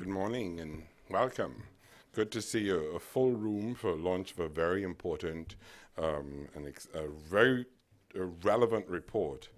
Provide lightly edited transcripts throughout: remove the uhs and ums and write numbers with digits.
Good morning and welcome. Good to see a full room for launch of a very important a very relevant report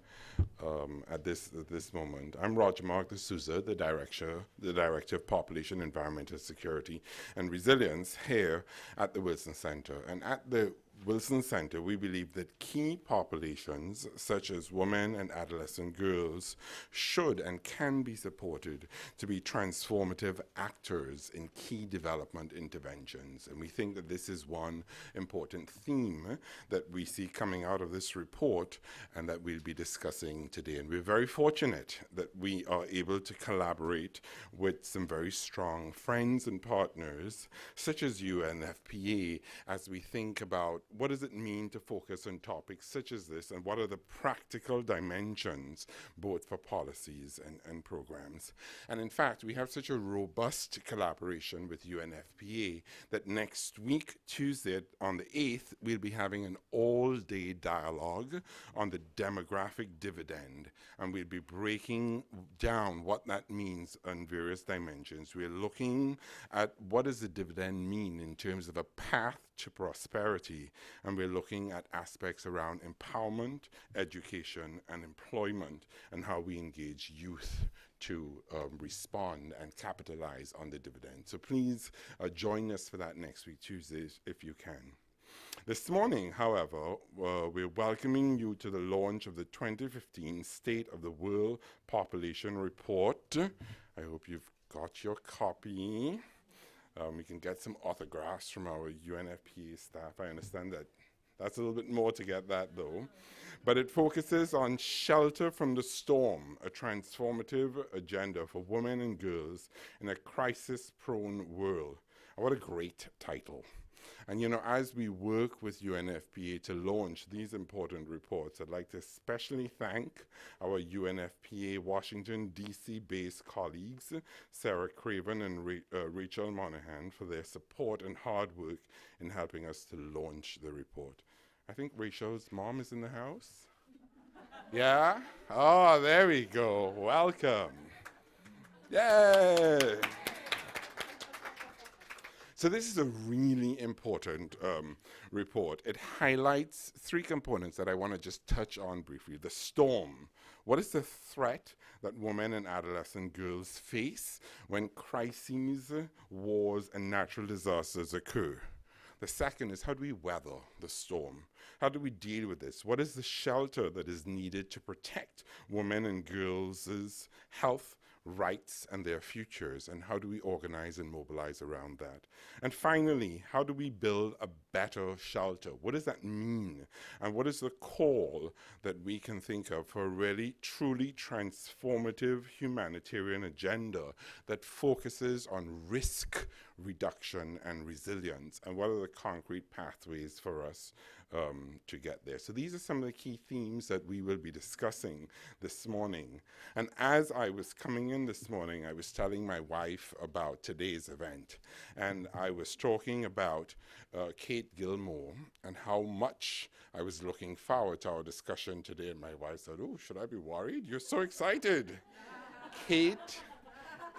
at this moment. I'm Roger Mark D'Souza, the Director of Population, Environmental Security and Resilience here at the Wilson Center. And at the Wilson Center, we believe that key populations, such as women and adolescent girls, should and can be supported to be transformative actors in key development interventions. And we think that this is one important theme that we see coming out of this report and that we'll be discussing today. And we're very fortunate that we are able to collaborate with some very strong friends and partners, such as UNFPA, as we think about what does it mean to focus on topics such as this, and what are the practical dimensions, both for policies and programs. And in fact, we have such a robust collaboration with UNFPA that next week, Tuesday on the 8th, we'll be having an all-day dialogue on the demographic dividend, and we'll be breaking down what that means on various dimensions. We're looking at what does the dividend mean in terms of a path to prosperity, and we're looking at aspects around empowerment, education, and employment, and how we engage youth to respond and capitalize on the dividend. So please join us for that next week, Tuesday, if you can. This morning, however, we're welcoming you to the launch of the 2015 State of the World Population Report. I hope you've got your copy. We can get some autographs from our UNFPA staff. I understand that that's a little bit more to get that, though. But it focuses on shelter from the storm, a transformative agenda for women and girls in a crisis-prone world. What a great title. And, you know, as we work with UNFPA to launch these important reports, I'd like to especially thank our UNFPA Washington, D.C.-based colleagues, Sarah Craven and Rachel Monahan, for their support and hard work in helping us to launch the report. I think Rachel's mom is in the house. Yeah? Oh, there we go. Welcome. Yay! So this is a really important report. It highlights three components that I want to just touch on briefly. The storm. What is the threat that women and adolescent girls face when crises, wars, and natural disasters occur? The second is, how do we weather the storm? How do we deal with this? What is the shelter that is needed to protect women and girls' health, rights, and their futures, and how do we organize and mobilize around that? And finally, how do we build a better shelter? What does that mean? And what is the call that we can think of for a really, truly transformative humanitarian agenda that focuses on risk reduction and resilience? And what are the concrete pathways for us to get there? So these are some of the key themes that we will be discussing this morning. And as I was coming in this morning, I was telling my wife about today's event. And I was talking about Kate Gilmore and how much I was looking forward to our discussion today. And my wife said, "Oh, should I be worried? You're so excited." Kate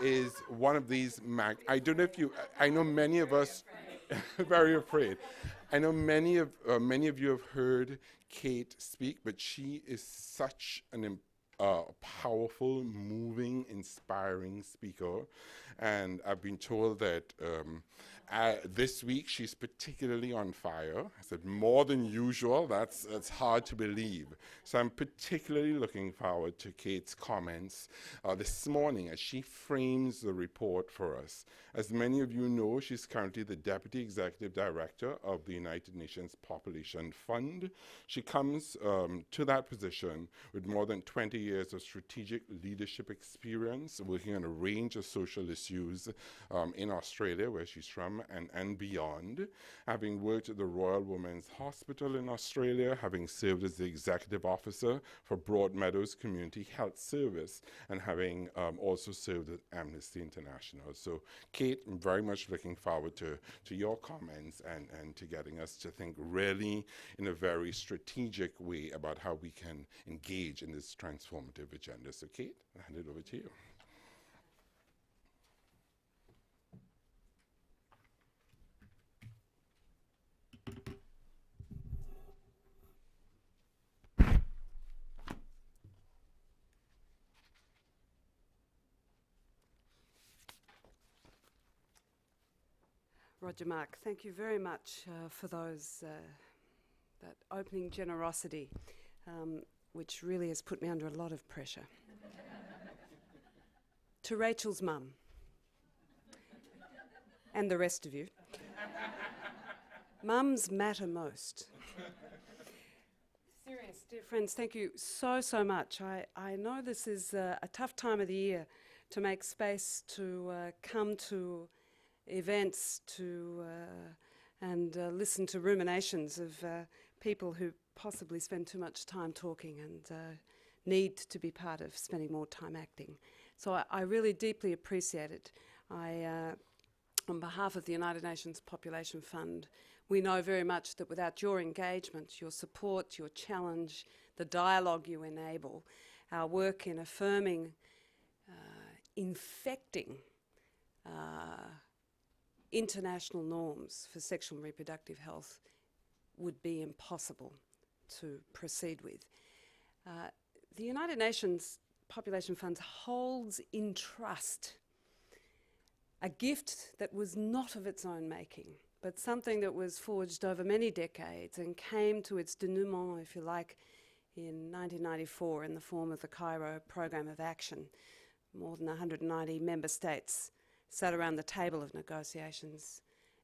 is one of these, I don't know if you, I know many of us, very afraid. I know many of you have heard Kate speak, but she is such an powerful, moving, inspiring speaker. And I've been told that this week she's particularly on fire. I said more than usual. That's hard to believe. So I'm particularly looking forward to Kate's comments this morning as she frames the report for us. As many of you know, she's currently the Deputy Executive Director of the United Nations Population Fund. She comes to that position with more than 20 years of strategic leadership experience, working on a range of social issues in Australia, where she's from, and beyond. Having worked at the Royal Women's Hospital in Australia, having served as the Executive Officer for Broadmeadows Community Health Service, and having also served at Amnesty International. So, Kate, I'm very much looking forward to your comments and to getting us to think really in a very strategic way about how we can engage in this transformative agenda. So, Kate, I'll hand it over to you. Roger Mark, thank you very much for that opening generosity, which really has put me under a lot of pressure. To Rachel's mum, and the rest of you, mums matter most. Serious, dear friends, thank you so much. I know this is a tough time of the year to make space to come to events and listen to ruminations of people who possibly spend too much time talking and need to be part of spending more time acting. So I really deeply appreciate it. On behalf of the United Nations Population Fund, we know very much that without your engagement, your support, your challenge, the dialogue you enable, our work in affirming, infecting international norms for sexual and reproductive health would be impossible to proceed with. The United Nations Population Fund holds in trust a gift that was not of its own making, but something that was forged over many decades and came to its denouement, if you like, in 1994 in the form of the Cairo Programme of Action. More than 190 member states sat around the table of negotiations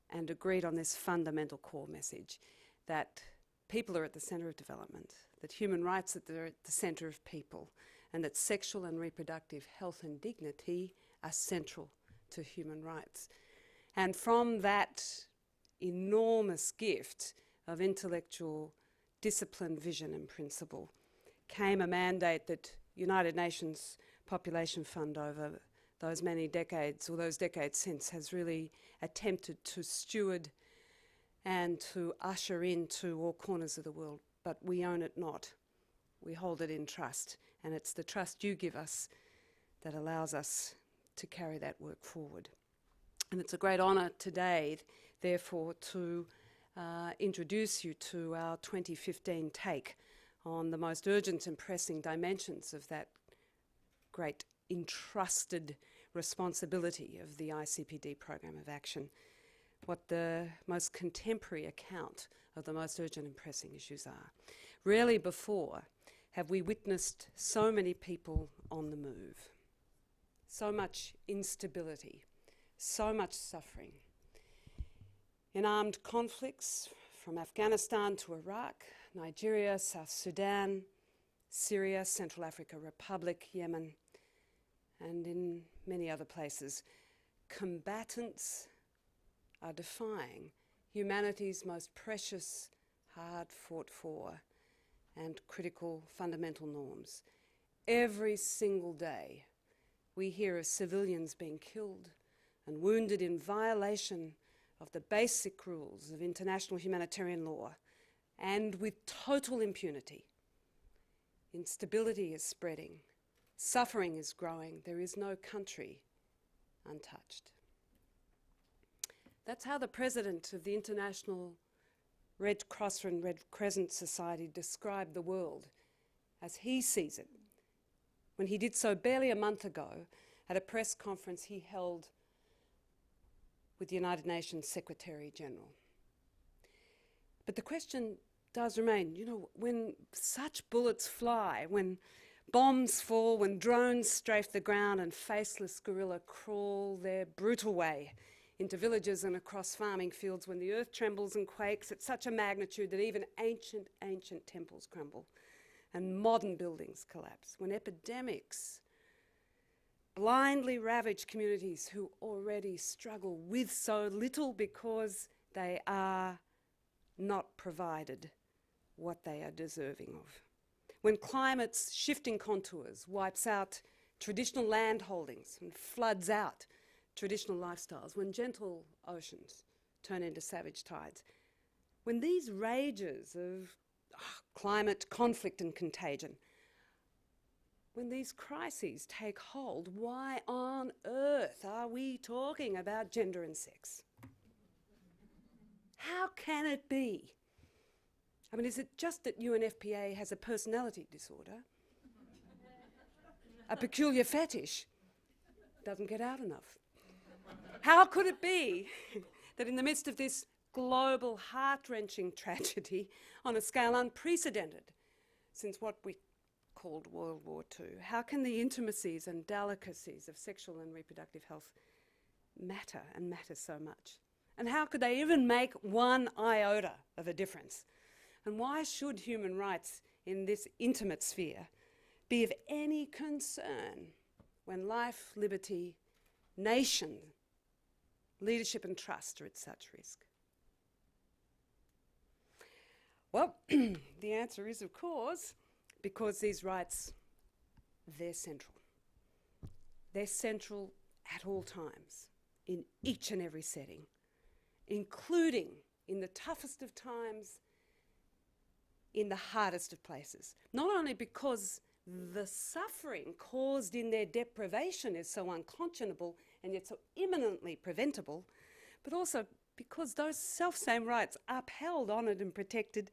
and agreed on this fundamental core message that people are at the centre of development, that human rights are at the centre of people, and that sexual and reproductive health and dignity are central to human rights. And from that enormous gift of intellectual discipline, vision and principle came a mandate that United Nations Population Fund over those many decades, or those decades since, has really attempted to steward and to usher into all corners of the world. But we own it not. We hold it in trust, and it's the trust you give us that allows us to carry that work forward. And it's a great honour today, therefore, to introduce you to our 2015 take on the most urgent and pressing dimensions of that great entrusted responsibility of the ICPD Programme of Action, what the most contemporary account of the most urgent and pressing issues are. Rarely before have we witnessed so many people on the move, so much instability, so much suffering. In armed conflicts from Afghanistan to Iraq, Nigeria, South Sudan, Syria, Central African Republic, Yemen, and in many other places, combatants are defying humanity's most precious, hard-fought for and critical fundamental norms. Every single day, we hear of civilians being killed and wounded in violation of the basic rules of international humanitarian law, and with total impunity. Instability is spreading. Suffering is growing. There is no country untouched. That's how the president of the International Red Cross and Red Crescent Society described the world as he sees it, when he did so barely a month ago at a press conference he held with the United Nations Secretary General. But the question does remain, when such bullets fly, when bombs fall, when drones strafe the ground and faceless guerrilla crawl their brutal way into villages and across farming fields, when the earth trembles and quakes at such a magnitude that even ancient temples crumble and modern buildings collapse, when epidemics blindly ravage communities who already struggle with so little because they are not provided what they are deserving of. When climate's shifting contours wipes out traditional land holdings and floods out traditional lifestyles, when gentle oceans turn into savage tides, when these rages of climate conflict and contagion, when these crises take hold, why on earth are we talking about gender and sex? How can it be? I mean, is it just that UNFPA has a personality disorder? A peculiar fetish? Doesn't get out enough. How could it be that in the midst of this global heart-wrenching tragedy on a scale unprecedented since what we called World War II, how can the intimacies and delicacies of sexual and reproductive health matter and matter so much? And how could they even make one iota of a difference? And why should human rights in this intimate sphere be of any concern when life, liberty, nation, leadership and trust are at such risk? Well, the answer is, of course, because these rights, they're central. They're central at all times, in each and every setting, including in the toughest of times, in the hardest of places. Not only because the suffering caused in their deprivation is so unconscionable and yet so imminently preventable, but also because those self-same rights, upheld, honoured and protected,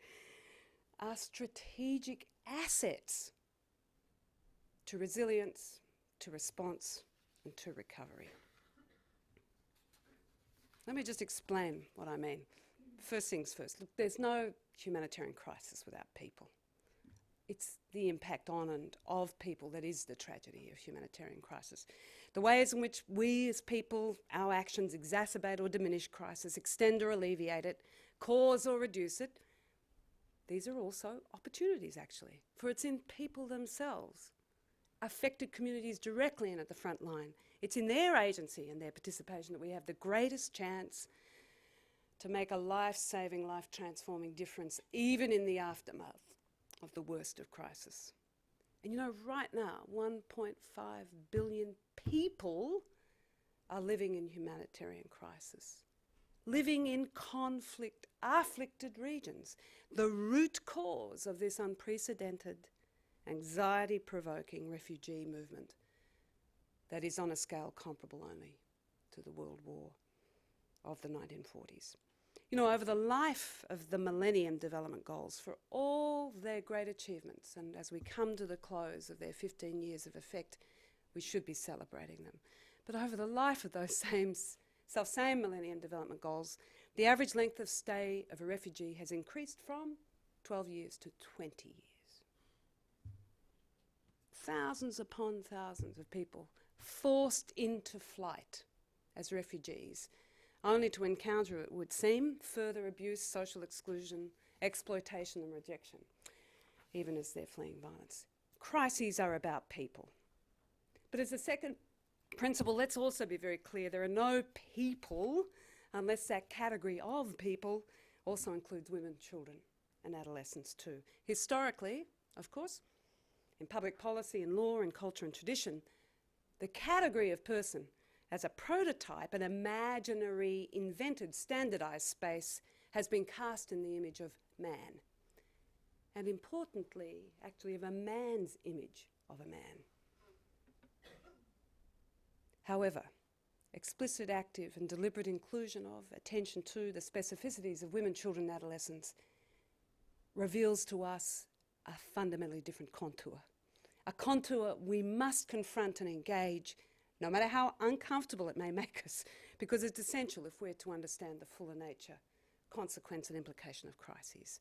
are strategic assets to resilience, to response and to recovery. Let me just explain what I mean. First things first, look, there's no humanitarian crisis without people. It's the impact on and of people that is the tragedy of humanitarian crisis. The ways in which we as people, our actions exacerbate or diminish crisis, extend or alleviate it, cause or reduce it, these are also opportunities actually, for it's in people themselves, affected communities directly and at the front line. It's in their agency and their participation that we have the greatest chance to make a life-saving, life-transforming difference, even in the aftermath of the worst of crisis. And you know, right now, 1.5 billion people are living in humanitarian crisis, living in conflict-afflicted regions, the root cause of this unprecedented, anxiety-provoking refugee movement that is on a scale comparable only to the World War of the 1940s. You know, over the life of the Millennium Development Goals, for all their great achievements, and as we come to the close of their 15 years of effect, we should be celebrating them. But over the life of those self-same Millennium Development Goals, the average length of stay of a refugee has increased from 12 years to 20 years. Thousands upon thousands of people forced into flight as refugees, only to encounter, it would seem, further abuse, social exclusion, exploitation and rejection, even as they're fleeing violence. Crises are about people. But as a second principle, let's also be very clear, there are no people unless that category of people also includes women, children and adolescents too. Historically, of course, in public policy and law and culture and tradition, the category of person as a prototype, an imaginary, invented, standardised space, has been cast in the image of man. And importantly, actually of a man's image of a man. However, explicit, active and deliberate inclusion of, attention to the specificities of women, children and adolescents reveals to us a fundamentally different contour. A contour we must confront and engage, no matter how uncomfortable it may make us, because it's essential if we're to understand the fuller nature, consequence and implication of crises.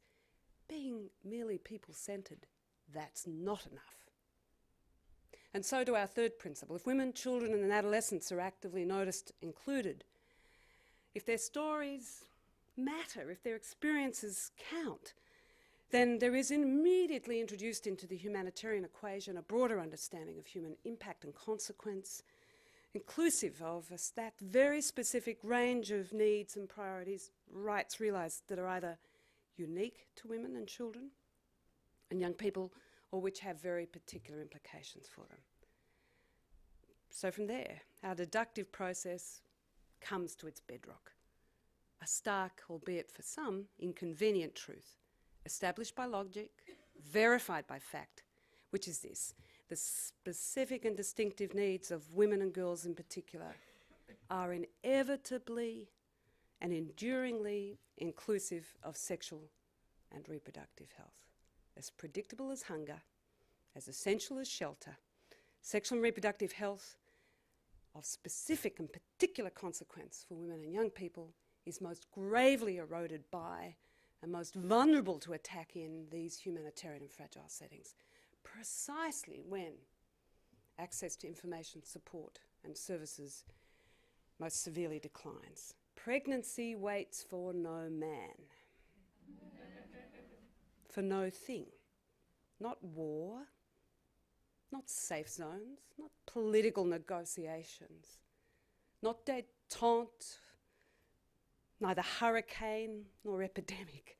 Being merely people-centred, that's not enough. And so to our third principle, if women, children and adolescents are actively noticed, included, if their stories matter, if their experiences count, then there is immediately introduced into the humanitarian equation a broader understanding of human impact and consequence, inclusive of that very specific range of needs and priorities, rights realised that are either unique to women and children and young people, or which have very particular implications for them. So from there, our deductive process comes to its bedrock, a stark, albeit for some, inconvenient truth, established by logic, verified by fact, which is this: the specific and distinctive needs of women and girls in particular are inevitably and enduringly inclusive of sexual and reproductive health. As predictable as hunger, as essential as shelter, sexual and reproductive health of specific and particular consequence for women and young people is most gravely eroded by and most vulnerable to attack in these humanitarian and fragile settings, precisely when access to information, support and services most severely declines. Pregnancy waits for no man, for no thing, not war, not safe zones, not political negotiations, not détente, neither hurricane nor epidemic,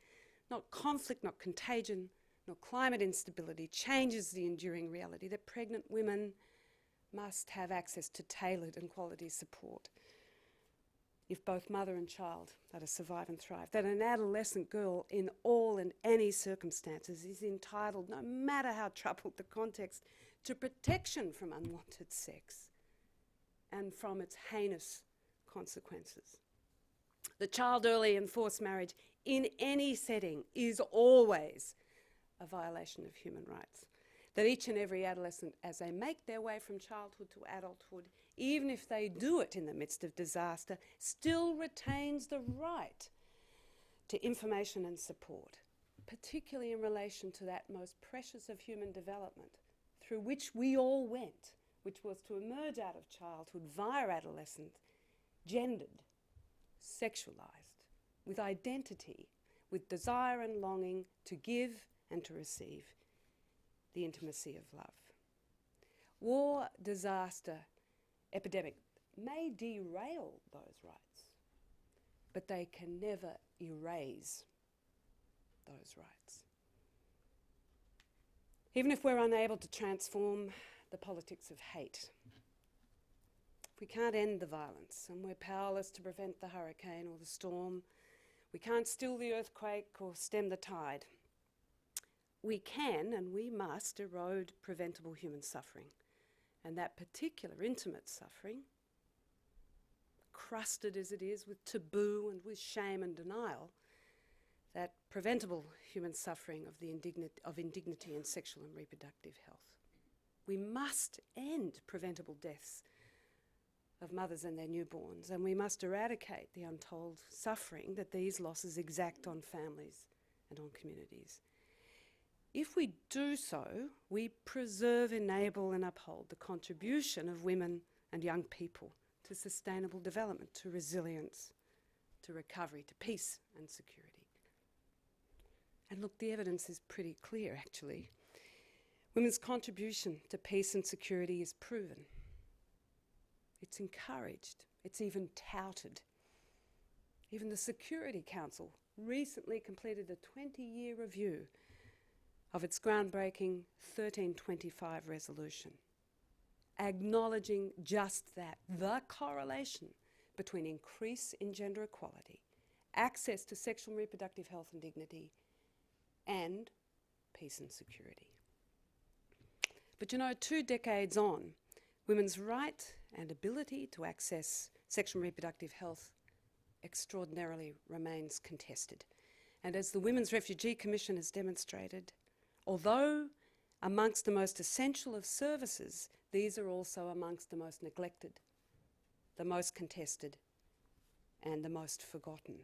not conflict, not contagion, nor climate instability changes the enduring reality that pregnant women must have access to tailored and quality support if both mother and child are to survive and thrive, that an adolescent girl in all and any circumstances is entitled, no matter how troubled the context, to protection from unwanted sex and from its heinous consequences. The child early and forced marriage in any setting is always a violation of human rights. That each and every adolescent, as they make their way from childhood to adulthood, even if they do it in the midst of disaster, still retains the right to information and support, particularly in relation to that most precious of human development through which we all went, which was to emerge out of childhood via adolescence, gendered, sexualized, with identity, with desire and longing to give and to receive the intimacy of love. War, disaster, epidemic may derail those rights, but they can never erase those rights. Even if we're unable to transform the politics of hate, if we can't end the violence and we're powerless to prevent the hurricane or the storm, we can't still the earthquake or stem the tide, we can and we must erode preventable human suffering. And that particular intimate suffering, crusted as it is with taboo and with shame and denial, that preventable human suffering of indignity in sexual and reproductive health. We must end preventable deaths of mothers and their newborns, and we must eradicate the untold suffering that these losses exact on families and on communities. If we do so, we preserve, enable and uphold the contribution of women and young people to sustainable development, to resilience, to recovery, to peace and security. And look, the evidence is pretty clear, actually. Women's contribution to peace and security is proven. It's encouraged. It's even touted. Even the Security Council recently completed a 20-year review of its groundbreaking 1325 resolution, acknowledging just that, the correlation between increase in gender equality, access to sexual and reproductive health and dignity, and peace and security. But 2 decades on, women's right and ability to access sexual and reproductive health extraordinarily remains contested. And as the Women's Refugee Commission has demonstrated, although amongst the most essential of services, these are also amongst the most neglected, the most contested, and the most forgotten.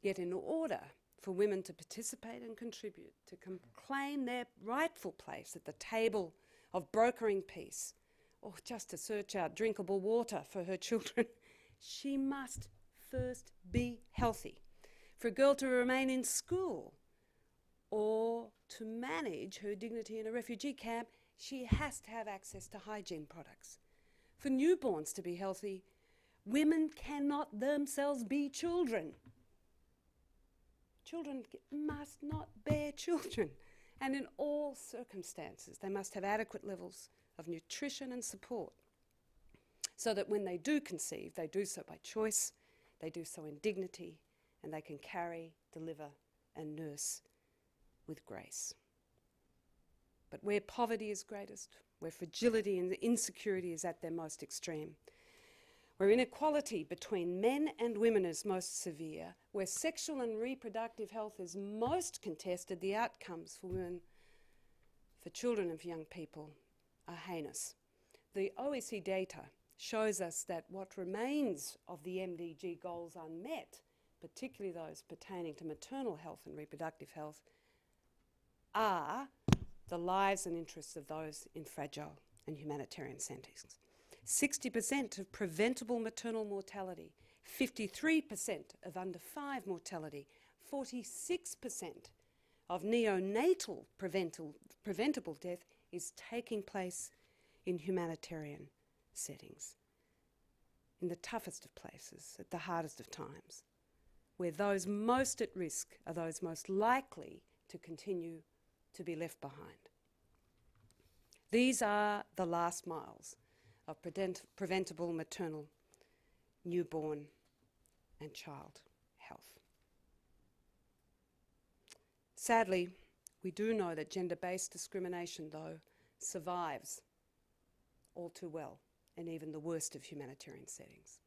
Yet in order for women to participate and contribute, to claim their rightful place at the table of brokering peace, or just to search out drinkable water for her children, she must first be healthy. For a girl to remain in school or to manage her dignity in a refugee camp, she has to have access to hygiene products. For newborns to be healthy, women cannot themselves be children. Children must not bear children. And in all circumstances, they must have adequate levels of nutrition and support so that when they do conceive, they do so by choice, they do so in dignity, and they can carry, deliver, and nurse with grace. But where poverty is greatest, where fragility and insecurity is at their most extreme, where inequality between men and women is most severe, where sexual and reproductive health is most contested, the outcomes for women, for children and for young people are heinous. The OECD data shows us that what remains of the MDG goals unmet particularly those pertaining to maternal health and reproductive health, are the lives and interests of those in fragile and humanitarian settings. 60% of preventable maternal mortality, 53% of under 5 mortality, 46% of neonatal preventable death is taking place in humanitarian settings, in the toughest of places, at the hardest of times, where those most at risk are those most likely to continue to be left behind. These are the last miles of preventable maternal, newborn and child health. Sadly, we do know that gender-based discrimination, though, survives all too well in even the worst of humanitarian settings.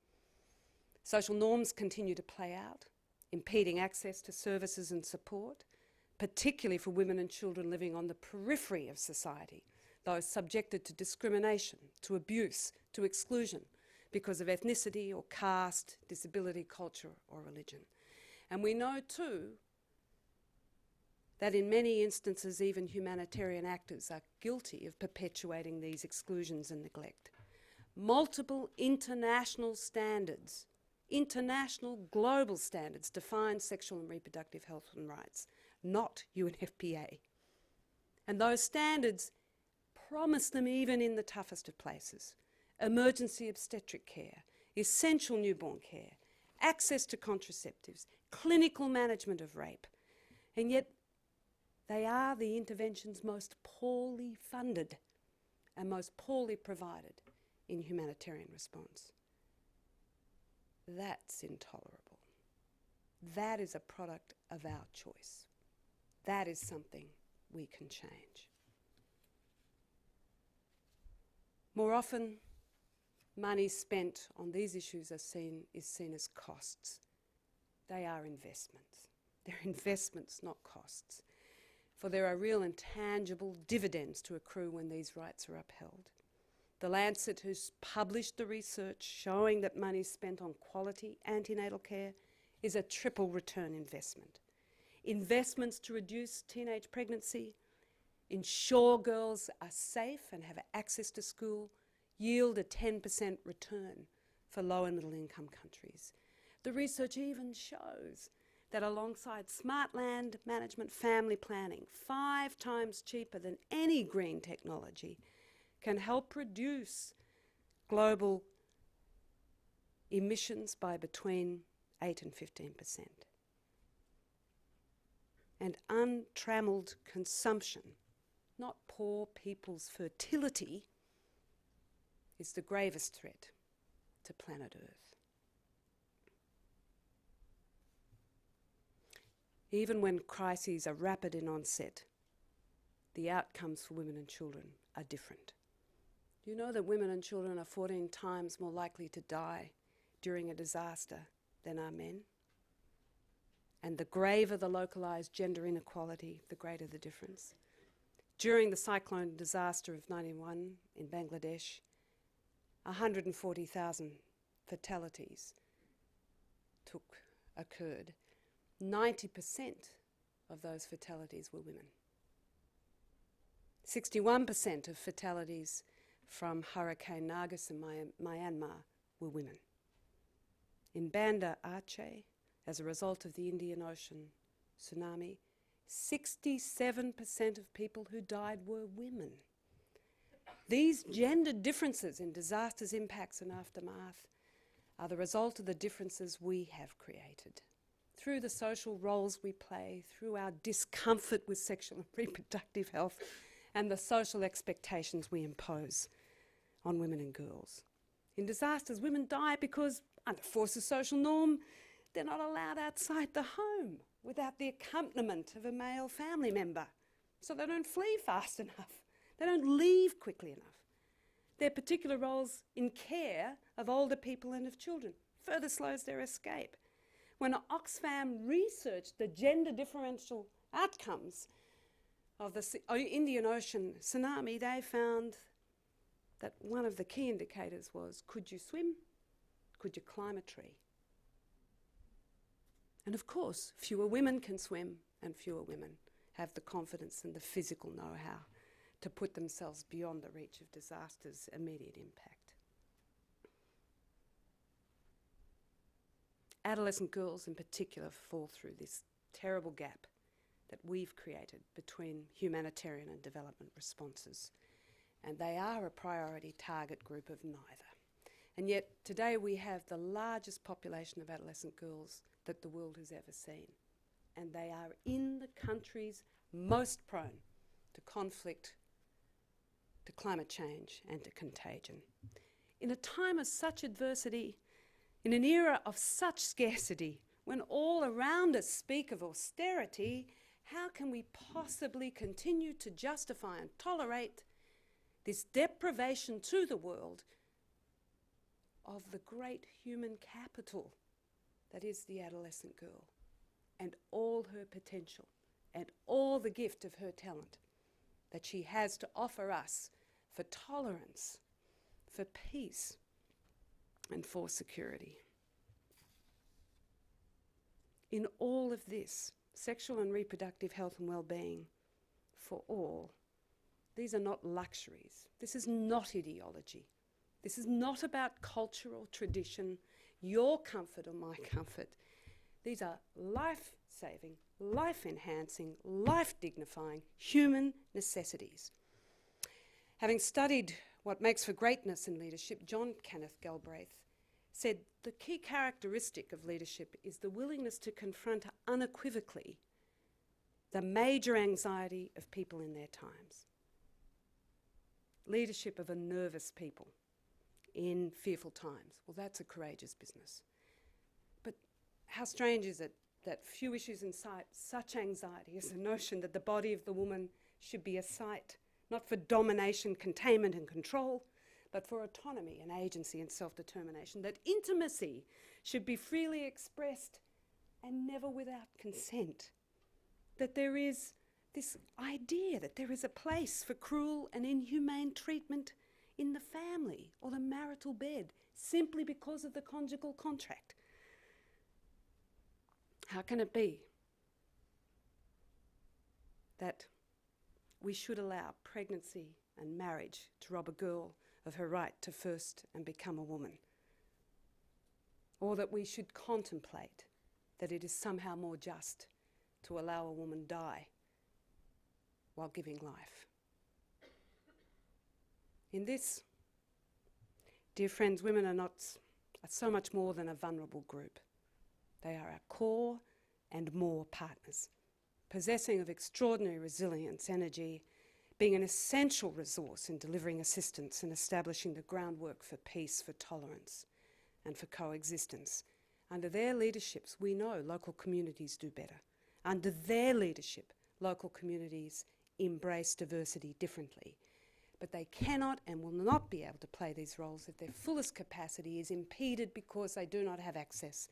Social norms continue to play out, impeding access to services and support, particularly for women and children living on the periphery of society, those subjected to discrimination, to abuse, to exclusion because of ethnicity or caste, disability, culture or religion. And we know too that in many instances even humanitarian actors are guilty of perpetuating these exclusions and neglect. Multiple international standards, international global standards define sexual and reproductive health and rights, not UNFPA. And those standards promise them even in the toughest of places: emergency obstetric care, essential newborn care, access to contraceptives, clinical management of rape. And yet they are the interventions most poorly funded and most poorly provided in humanitarian response. That's intolerable. That is a product of our choice. That is something we can change. More often, money spent on these issues is seen as costs. They are investments. They're investments, not costs. For there are real and tangible dividends to accrue when these rights are upheld. The Lancet, who's published the research showing that money spent on quality antenatal care is a triple return investment. Investments to reduce teenage pregnancy, ensure girls are safe and have access to school, yield a 10% return for low and middle income countries. The research even shows that alongside smart land management, family planning, 5 times cheaper than any green technology, can help reduce global emissions by between 8 and 15%. And untrammeled consumption, not poor people's fertility, is the gravest threat to planet Earth. Even when crises are rapid in onset, the outcomes for women and children are different. Do you know that women and children are 14 times more likely to die during a disaster than are men? And the graver the localised gender inequality, the greater the difference. During the cyclone disaster of 91 in Bangladesh, 140,000 fatalities occurred. 90% of those fatalities were women. 61% of fatalities from Hurricane Nargis in Myanmar were women. In Banda Aceh, as a result of the Indian Ocean tsunami, 67% of people who died were women. These gender differences in disasters, impacts and aftermath are the result of the differences we have created through the social roles we play, through our discomfort with sexual and reproductive health, and the social expectations we impose on women and girls. In disasters, women die because, under force of social norm, they're not allowed outside the home without the accompaniment of a male family member. So they don't flee fast enough. They don't leave quickly enough. Their particular roles in care of older people and of children further slows their escape. When Oxfam researched the gender differential outcomes of the Indian Ocean tsunami, they found that one of the key indicators was, could you swim? Could you climb a tree? And of course, fewer women can swim and fewer women have the confidence and the physical know-how to put themselves beyond the reach of disaster's immediate impact. Adolescent girls in particular fall through this terrible gap that we've created between humanitarian and development responses. And they are a priority target group of neither. And yet today we have the largest population of adolescent girls that the world has ever seen. And they are in the countries most prone to conflict, to climate change and to contagion. In a time of such adversity, in an era of such scarcity, when all around us speak of austerity, how can we possibly continue to justify and tolerate this deprivation to the world of the great human capital that is the adolescent girl and all her potential and all the gift of her talent that she has to offer us for tolerance, for peace, and for security. In all of this, sexual and reproductive health and well-being for all, these are not luxuries. This is not ideology. This is not about culture or tradition, your comfort or my comfort. These are life-saving, life-enhancing, life-dignifying human necessities. Having studied what makes for greatness in leadership, John Kenneth Galbraith said the key characteristic of leadership is the willingness to confront unequivocally the major anxiety of people in their times. Leadership of a nervous people in fearful times. Well, that's a courageous business. But how strange is it that few issues incite such anxiety as the notion that the body of the woman should be a site not for domination, containment and control, but for autonomy and agency and self-determination, that intimacy should be freely expressed and never without consent, that there is this idea that there is a place for cruel and inhumane treatment in the family or the marital bed simply because of the conjugal contract. How can it be that we should allow pregnancy and marriage to rob a girl of her right to first and become a woman? Or that we should contemplate that it is somehow more just to allow a woman die while giving life? In this, dear friends, women are so much more than a vulnerable group. They are our core and more partners, possessing of extraordinary resilience, energy, being an essential resource in delivering assistance and establishing the groundwork for peace, for tolerance, and for coexistence. Under their leaderships, we know local communities do better. Under their leadership, local communities embrace diversity differently. But they cannot and will not be able to play these roles if their fullest capacity is impeded because they do not have access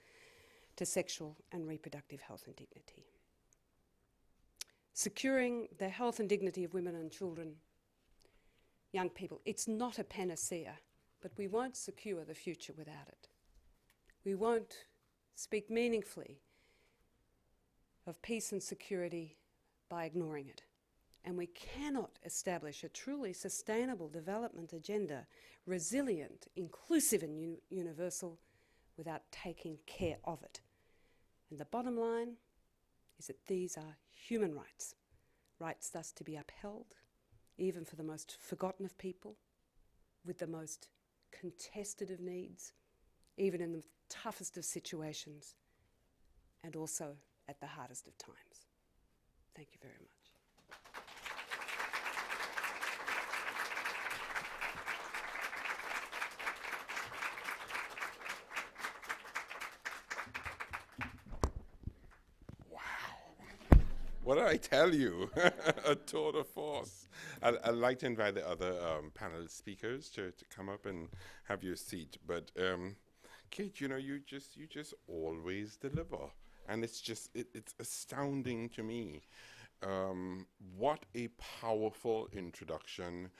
to sexual and reproductive health and dignity. Securing the health and dignity of women and children, young people, it's not a panacea, but we won't secure the future without it. We won't speak meaningfully of peace and security by ignoring it. And we cannot establish a truly sustainable development agenda, resilient, inclusive and universal, without taking care of it. And the bottom line is that these are human rights, rights thus to be upheld, even for the most forgotten of people, with the most contested of needs, even in the toughest of situations, and also at the hardest of times. Thank you very much. What did I tell you? A tour de force. I'd like to invite the other panel speakers to come up and have your seat. But Kate, you know, you just always deliver, and it's just it's astounding to me. What a powerful introduction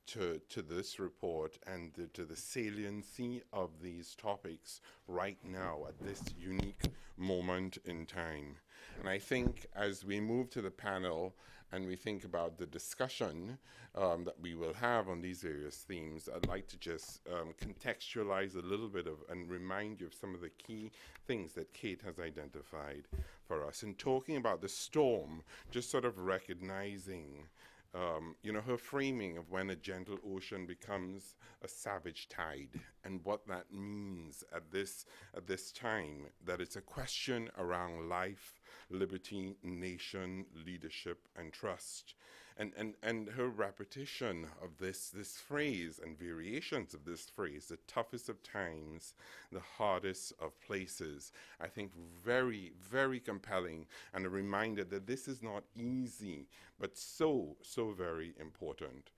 to this report and to the saliency of these topics right now at this unique moment in time. And I think as we move to the panel and we think about the discussion that we will have on these various themes, I'd like to just contextualize a little bit of and remind you of some of the key things that Kate has identified for us. In talking about the storm, just sort of recognizing her framing of when a gentle ocean becomes a savage tide, and what that means at this time, that it's a question around life, liberty, nation, leadership, and trust. And her repetition of this phrase and variations of this phrase, the toughest of times, the hardest of places, I think very, very compelling, and a reminder that this is not easy, but so very important.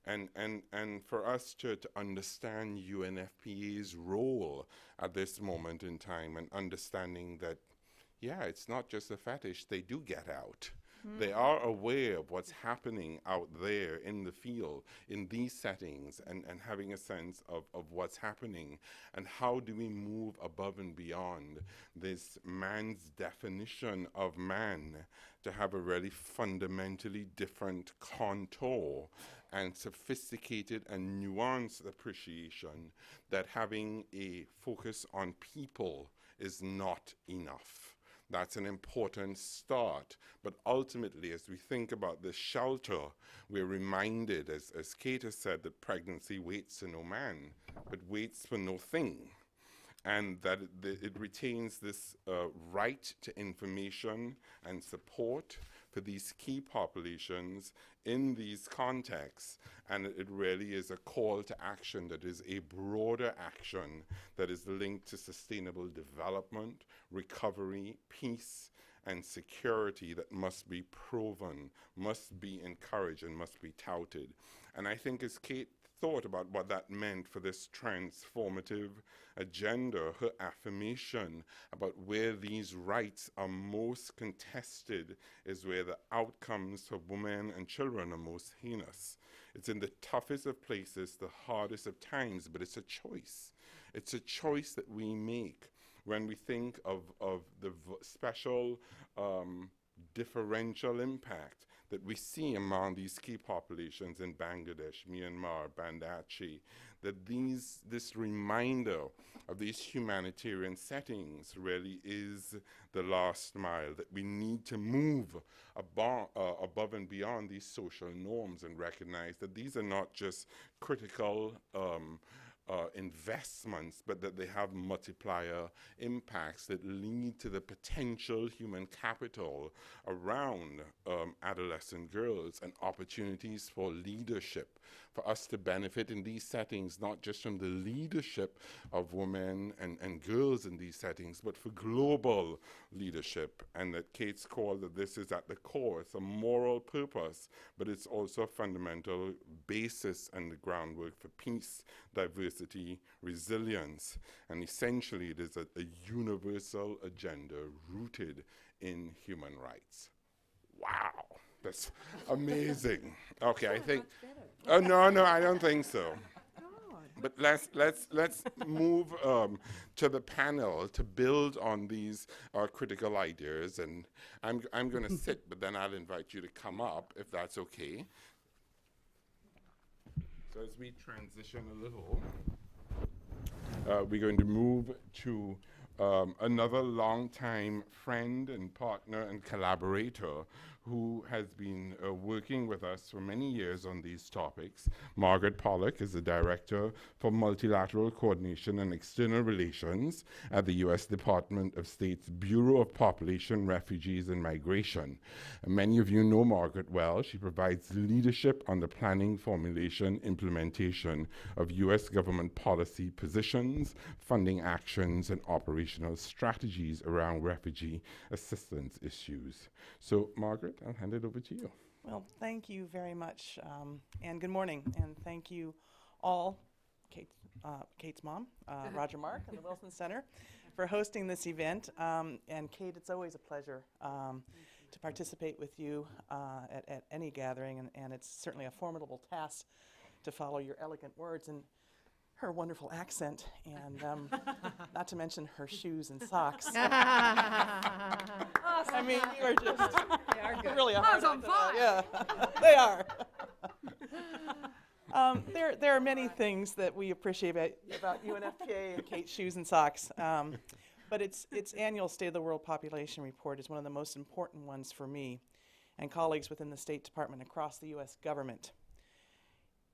And for us to understand UNFPA's role at this moment in time, and understanding that, yeah, it's not just a fetish, they do get out. They are aware of what's happening out there in the field, in these settings, and having a sense of what's happening, and how do we move above and beyond this man's definition of man to have a really fundamentally different contour and sophisticated and nuanced appreciation that having a focus on people is not enough. That's an important start. But ultimately, as we think about this shelter, we're reminded, as Kate has said, that pregnancy waits for no man, but waits for no thing. And that it retains this right to information and support for these key populations in these contexts. And it really is a call to action that is a broader action that is linked to sustainable development, recovery, peace, and security that must be proven, must be encouraged, and must be touted. And I think as Kate thought about what that meant for this transformative agenda, her affirmation about where these rights are most contested is where the outcomes for women and children are most heinous. It's in the toughest of places, the hardest of times, but it's a choice. It's a choice that we make when we think of the special differential impact that we see among these key populations in Bangladesh, Myanmar, Bandachi, that this reminder of these humanitarian settings really is the last mile, that we need to move above and beyond these social norms and recognize that these are not just critical investments, but that they have multiplier impacts that lead to the potential human capital around adolescent girls and opportunities for leadership, for us to benefit in these settings, not just from the leadership of women and girls in these settings, but for global leadership. And that Kate's call that this is at the core. It's a moral purpose, but it's also a fundamental basis and the groundwork for peace, diversity, resilience. And essentially, it is a universal agenda rooted in human rights. Wow, that's amazing. Okay, I think. Oh no, I don't think so. But let's move to the panel to build on these critical ideas, and I'm going to sit, but then I'll invite you to come up if that's okay. So as we transition a little, we're going to move to another longtime friend and partner and collaborator who has been working with us for many years on these topics. Margaret Pollock is the Director for Multilateral Coordination and External Relations at the U.S. Department of State's Bureau of Population, Refugees, and Migration. And many of you know Margaret well. She provides leadership on the planning, formulation, implementation of U.S. government policy positions, funding actions, and operational strategies around refugee assistance issues. So, Margaret, I'll hand it over to you. Well, thank you very much, and good morning, and thank you all, Kate's mom, Roger Mark, and the Wilson Center, for hosting this event. And Kate, it's always a pleasure to participate with you at any gathering, and it's certainly a formidable task to follow your elegant words and her wonderful accent, and not to mention her shoes and socks. I mean, you are just really a hard on fire. Yeah, they are. There are many things that we appreciate about UNFPA and Kate's shoes and socks, but its annual State of the World Population Report is one of the most important ones for me and colleagues within the State Department across the U.S. government.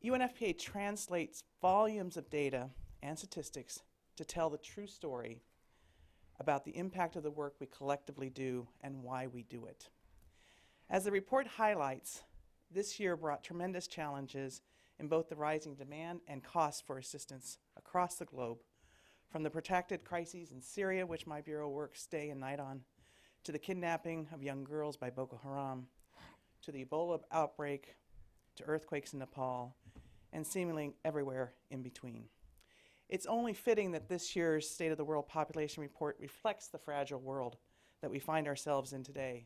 UNFPA translates volumes of data and statistics to tell the true story about the impact of the work we collectively do and why we do it. As the report highlights, this year brought tremendous challenges in both the rising demand and costs for assistance across the globe, from the protracted crises in Syria, which my bureau works day and night on, to the kidnapping of young girls by Boko Haram, to the Ebola outbreak, to earthquakes in Nepal, and seemingly everywhere in between. It's only fitting that this year's State of the World Population Report reflects the fragile world that we find ourselves in today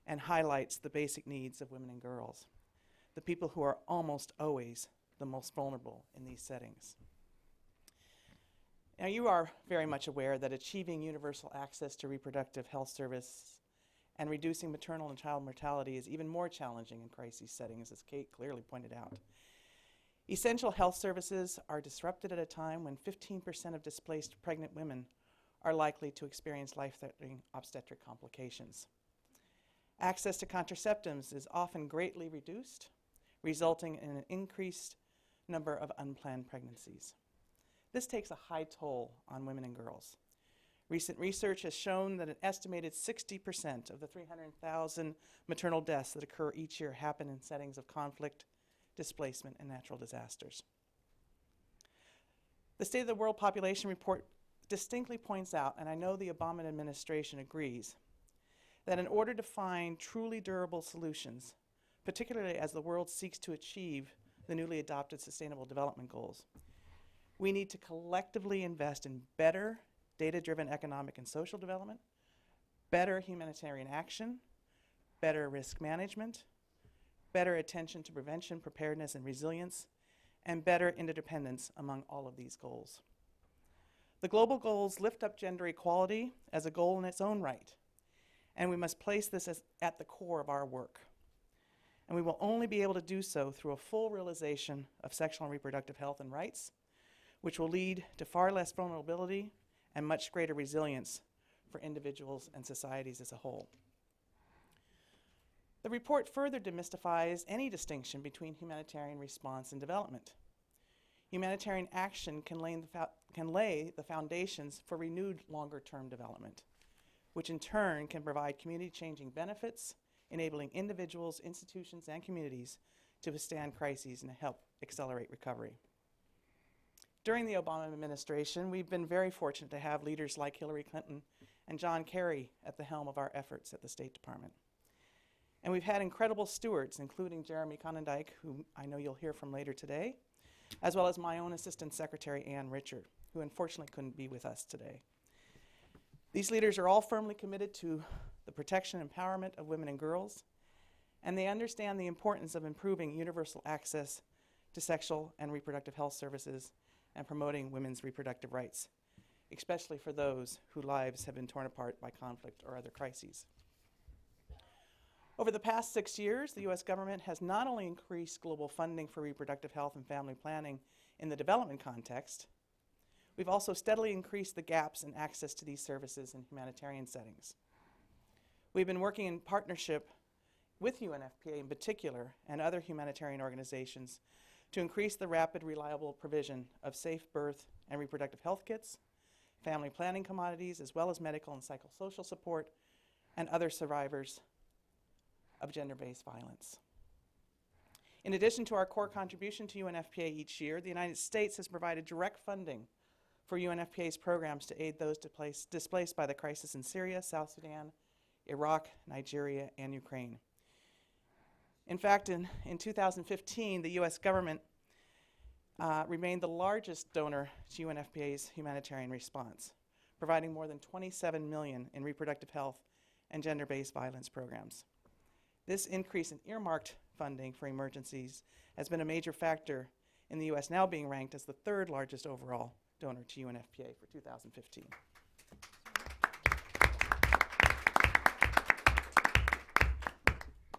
and highlights the basic needs of women and girls, the people who are almost always the most vulnerable in these settings. Now, you are very much aware that achieving universal access to reproductive health service and reducing maternal and child mortality is even more challenging in crisis settings, as Kate clearly pointed out. Essential health services are disrupted at a time when 15% of displaced pregnant women are likely to experience life-threatening obstetric complications. Access to contraceptives is often greatly reduced, resulting in an increased number of unplanned pregnancies. This takes a high toll on women and girls. Recent research has shown that an estimated 60% of the 300,000 maternal deaths that occur each year happen in settings of conflict, displacement, and natural disasters. The State of the World Population Report distinctly points out, and I know the Obama administration agrees, that in order to find truly durable solutions, particularly as the world seeks to achieve the newly adopted Sustainable Development Goals, we need to collectively invest in better data-driven economic and social development, better humanitarian action, better risk management, better attention to prevention, preparedness, and resilience, and better interdependence among all of these goals. The global goals lift up gender equality as a goal in its own right, and we must place this at the core of our work. And we will only be able to do so through a full realization of sexual and reproductive health and rights, which will lead to far less vulnerability and much greater resilience for individuals and societies as a whole. The report further demystifies any distinction between humanitarian response and development. Humanitarian action can lay the foundations for renewed longer-term development, which in turn can provide community-changing benefits, enabling individuals, institutions, and communities to withstand crises and help accelerate recovery. During the Obama administration, we've been very fortunate to have leaders like Hillary Clinton and John Kerry at the helm of our efforts at the State Department. And we've had incredible stewards, including Jeremy Conondike, who I know you'll hear from later today, as well as my own Assistant Secretary, Ann Richard, who unfortunately couldn't be with us today. These leaders are all firmly committed to the protection and empowerment of women and girls, and they understand the importance of improving universal access to sexual and reproductive health services and promoting women's reproductive rights, especially for those whose lives have been torn apart by conflict or other crises. Over the past 6 years, the U.S. government has not only increased global funding for reproductive health and family planning in the development context, we've also steadily increased the gaps in access to these services in humanitarian settings. We've been working in partnership with UNFPA in particular and other humanitarian organizations to increase the rapid, reliable provision of safe birth and reproductive health kits, family planning commodities, as well as medical and psychosocial support, and other survivors of gender-based violence. In addition to our core contribution to UNFPA each year, the United States has provided direct funding for UNFPA's programs to aid those displaced by the crisis in Syria, South Sudan, Iraq, Nigeria, and Ukraine. In fact, in 2015, the U.S. government remained the largest donor to UNFPA's humanitarian response, providing more than $27 million in reproductive health and gender-based violence programs. This increase in earmarked funding for emergencies has been a major factor in the U.S., now being ranked as the third largest overall donor to UNFPA for 2015.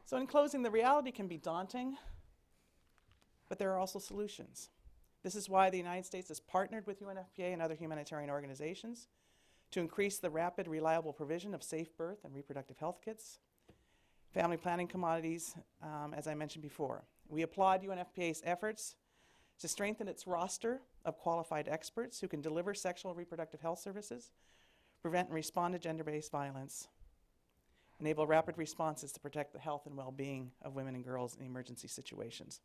So in closing, the reality can be daunting, but there are also solutions. This is why the United States has partnered with UNFPA and other humanitarian organizations to increase the rapid, reliable provision of safe birth and reproductive health kits, family planning commodities, as I mentioned before. We applaud UNFPA's efforts to strengthen its roster of qualified experts who can deliver sexual and reproductive health services, prevent and respond to gender-based violence, enable rapid responses to protect the health and well-being of women and girls in emergency situations.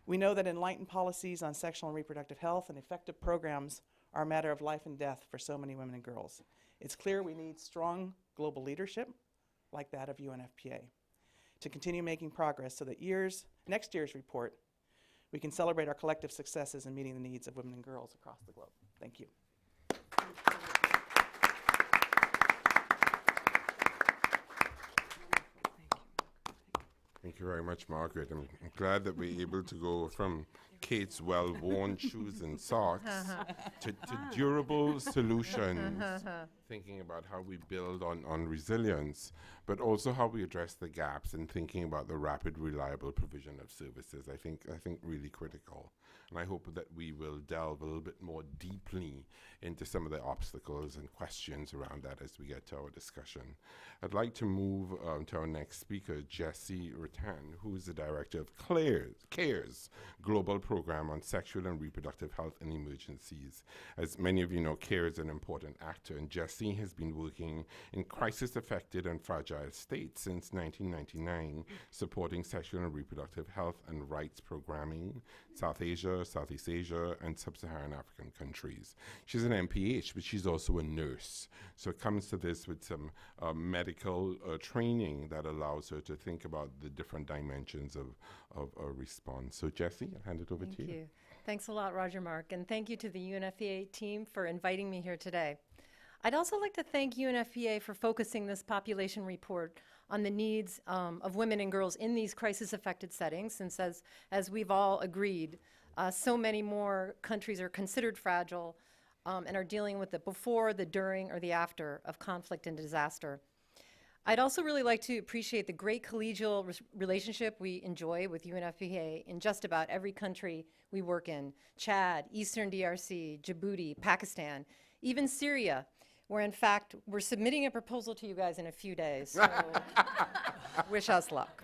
We know that enlightened policies on sexual and reproductive health and effective programs are a matter of life and death for so many women and girls. It's clear we need strong global leadership like that of UNFPA to continue making progress so that next year's report, we can celebrate our collective successes in meeting the needs of women and girls across the globe. Thank you. Thank you very much, Margaret. I'm glad that we're able to go from Kate's well-worn shoes and socks to durable solutions, thinking about how we build on resilience, but also how we address the gaps and thinking about the rapid, reliable provision of services. I think really critical. And I hope that we will delve a little bit more deeply into some of the obstacles and questions around that as we get to our discussion. I'd like to move to our next speaker, Jessie Rattan, who is the director of CARES Global Program on Sexual and Reproductive Health in Emergencies. As many of you know, CARES is an important actor, and Jessie has been working in crisis-affected and fragile states since 1999, supporting sexual and reproductive health and rights programming, South Asia, Southeast Asia, and sub-Saharan African countries. She's an MPH, but she's also a nurse. So it comes to this with some medical training that allows her to think about the different dimensions of a response. So Jessie, I'll hand it over to you. Thank you. Thanks a lot, Roger Mark, and thank you to the UNFPA team for inviting me here today. I'd also like to thank UNFPA for focusing this population report on the needs of women and girls in these crisis-affected settings, since as we've all agreed, so many more countries are considered fragile and are dealing with the before, the during, or the after of conflict and disaster. I'd also really like to appreciate the great collegial relationship we enjoy with UNFPA in just about every country we work in: Chad, Eastern DRC, Djibouti, Pakistan, even Syria, where in fact we're submitting a proposal to you guys in a few days, so wish us luck.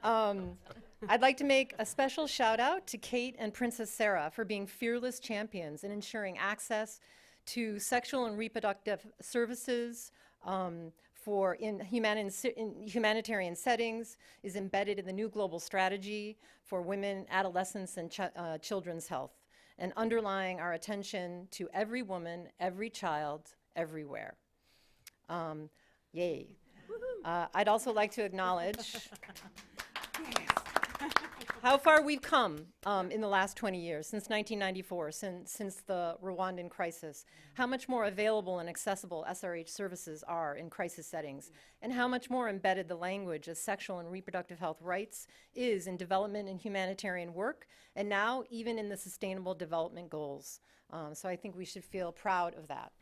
I'd like to make a special shout out to Kate and Princess Sarah for being fearless champions in ensuring access to sexual and reproductive services in humanitarian settings is embedded in the new global strategy for women, adolescents, and children's health, and underlying our attention to every woman, every child, everywhere. Yay. I'd also like to acknowledge how far we've come in the last 20 years, since 1994, since the Rwandan crisis, how much more available and accessible SRH services are in crisis settings, and how much more embedded the language of sexual and reproductive health rights is in development and humanitarian work, and now even in the Sustainable Development Goals. So I think we should feel proud of that.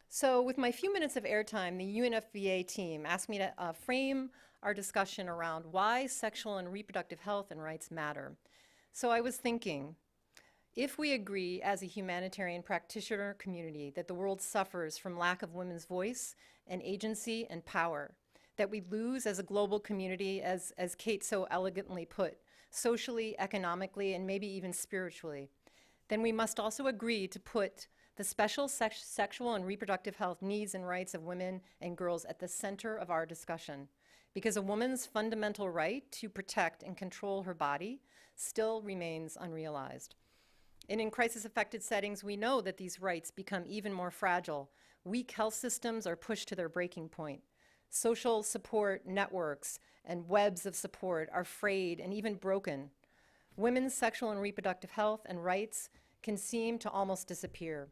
So with my few minutes of airtime, the UNFPA team asked me to frame our discussion around why sexual and reproductive health and rights matter. So I was thinking, if we agree as a humanitarian practitioner community that the world suffers from lack of women's voice and agency and power, that we lose as a global community, as Kate so elegantly put, socially, economically, and maybe even spiritually, then we must also agree to put the special sexual and reproductive health needs and rights of women and girls at the center of our discussion, because a woman's fundamental right to protect and control her body still remains unrealized. And in crisis-affected settings, we know that these rights become even more fragile. Weak health systems are pushed to their breaking point. Social support networks and webs of support are frayed and even broken. Women's sexual and reproductive health and rights can seem to almost disappear.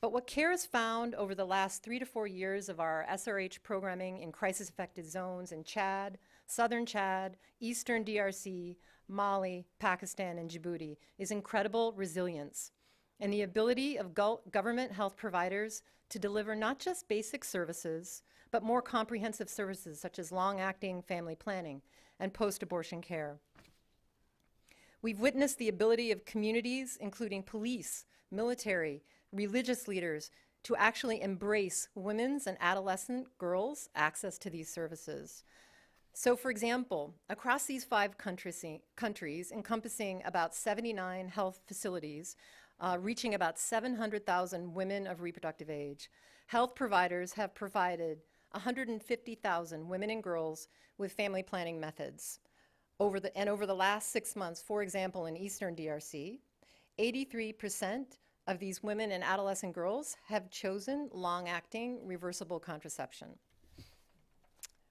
But what CARE has found over the last 3 to 4 years of our SRH programming in crisis-affected zones in Chad, southern Chad, eastern DRC, Mali, Pakistan, and Djibouti is incredible resilience and the ability of government health providers to deliver not just basic services, but more comprehensive services such as long-acting family planning and post-abortion care. We've witnessed the ability of communities, including police, military, religious leaders, to actually embrace women's and adolescent girls' access to these services. So, for example, across these 5 countries, encompassing about 79 health facilities, reaching about 700,000 women of reproductive age, health providers have provided 150,000 women and girls with family planning methods. Over the last 6 months, for example, in eastern DRC, 83% of these women and adolescent girls have chosen long-acting reversible contraception.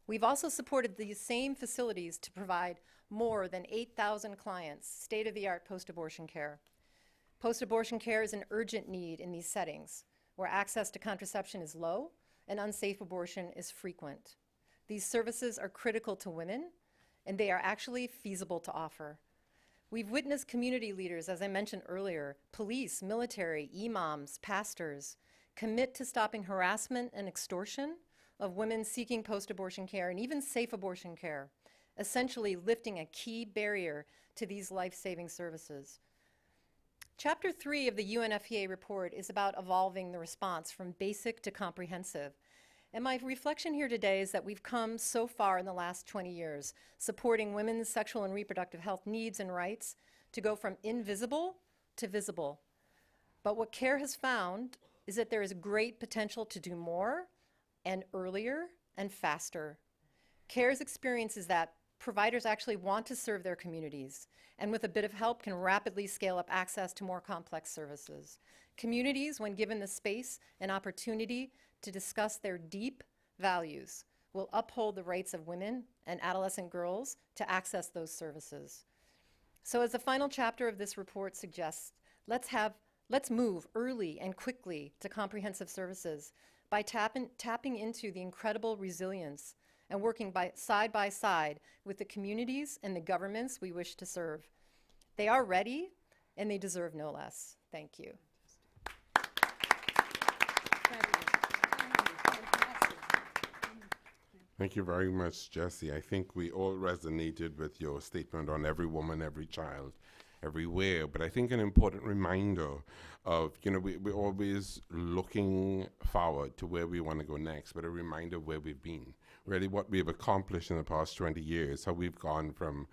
We've also supported these same facilities to provide more than 8,000 clients state-of-the-art post-abortion care. Post-abortion care is an urgent need in these settings where access to contraception is low and unsafe abortion is frequent. These services are critical to women, and they are actually feasible to offer. We've witnessed community leaders, as I mentioned earlier, police, military, imams, pastors, commit to stopping harassment and extortion of women seeking post-abortion care and even safe abortion care, essentially lifting a key barrier to these life-saving services. Chapter 3 of the UNFPA report is about evolving the response from basic to comprehensive. And my reflection here today is that we've come so far in the last 20 years supporting women's sexual and reproductive health needs and rights to go from invisible to visible. But what CARE has found is that there is great potential to do more and earlier and faster. CARE's experience is that providers actually want to serve their communities and with a bit of help can rapidly scale up access to more complex services. Communities, when given the space and opportunity to discuss their deep values, will uphold the rights of women and adolescent girls to access those services. So as the final chapter of this report suggests, let's move early and quickly to comprehensive services by tapping into the incredible resilience and working side by side with the communities and the governments we wish to serve. They are ready, and they deserve no less. Thank you. Thank you very much, Jessie. I think we all resonated with your statement on every woman, every child, everywhere. But I think an important reminder of, we're always looking forward to where we want to go next, but a reminder of where we've been. Really what we've accomplished in the past 20 years, how we've gone from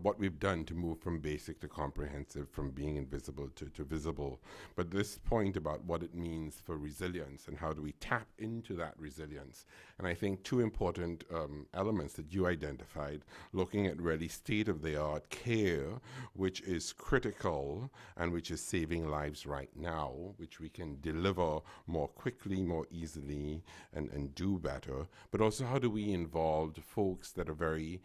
what we've done to move from basic to comprehensive, from being invisible to visible. But this point about what it means for resilience and how do we tap into that resilience. And I think 2 important elements that you identified, looking at really state-of-the-art care, which is critical and which is saving lives right now, which we can deliver more quickly, more easily, and do better. But also how do we involve folks that are very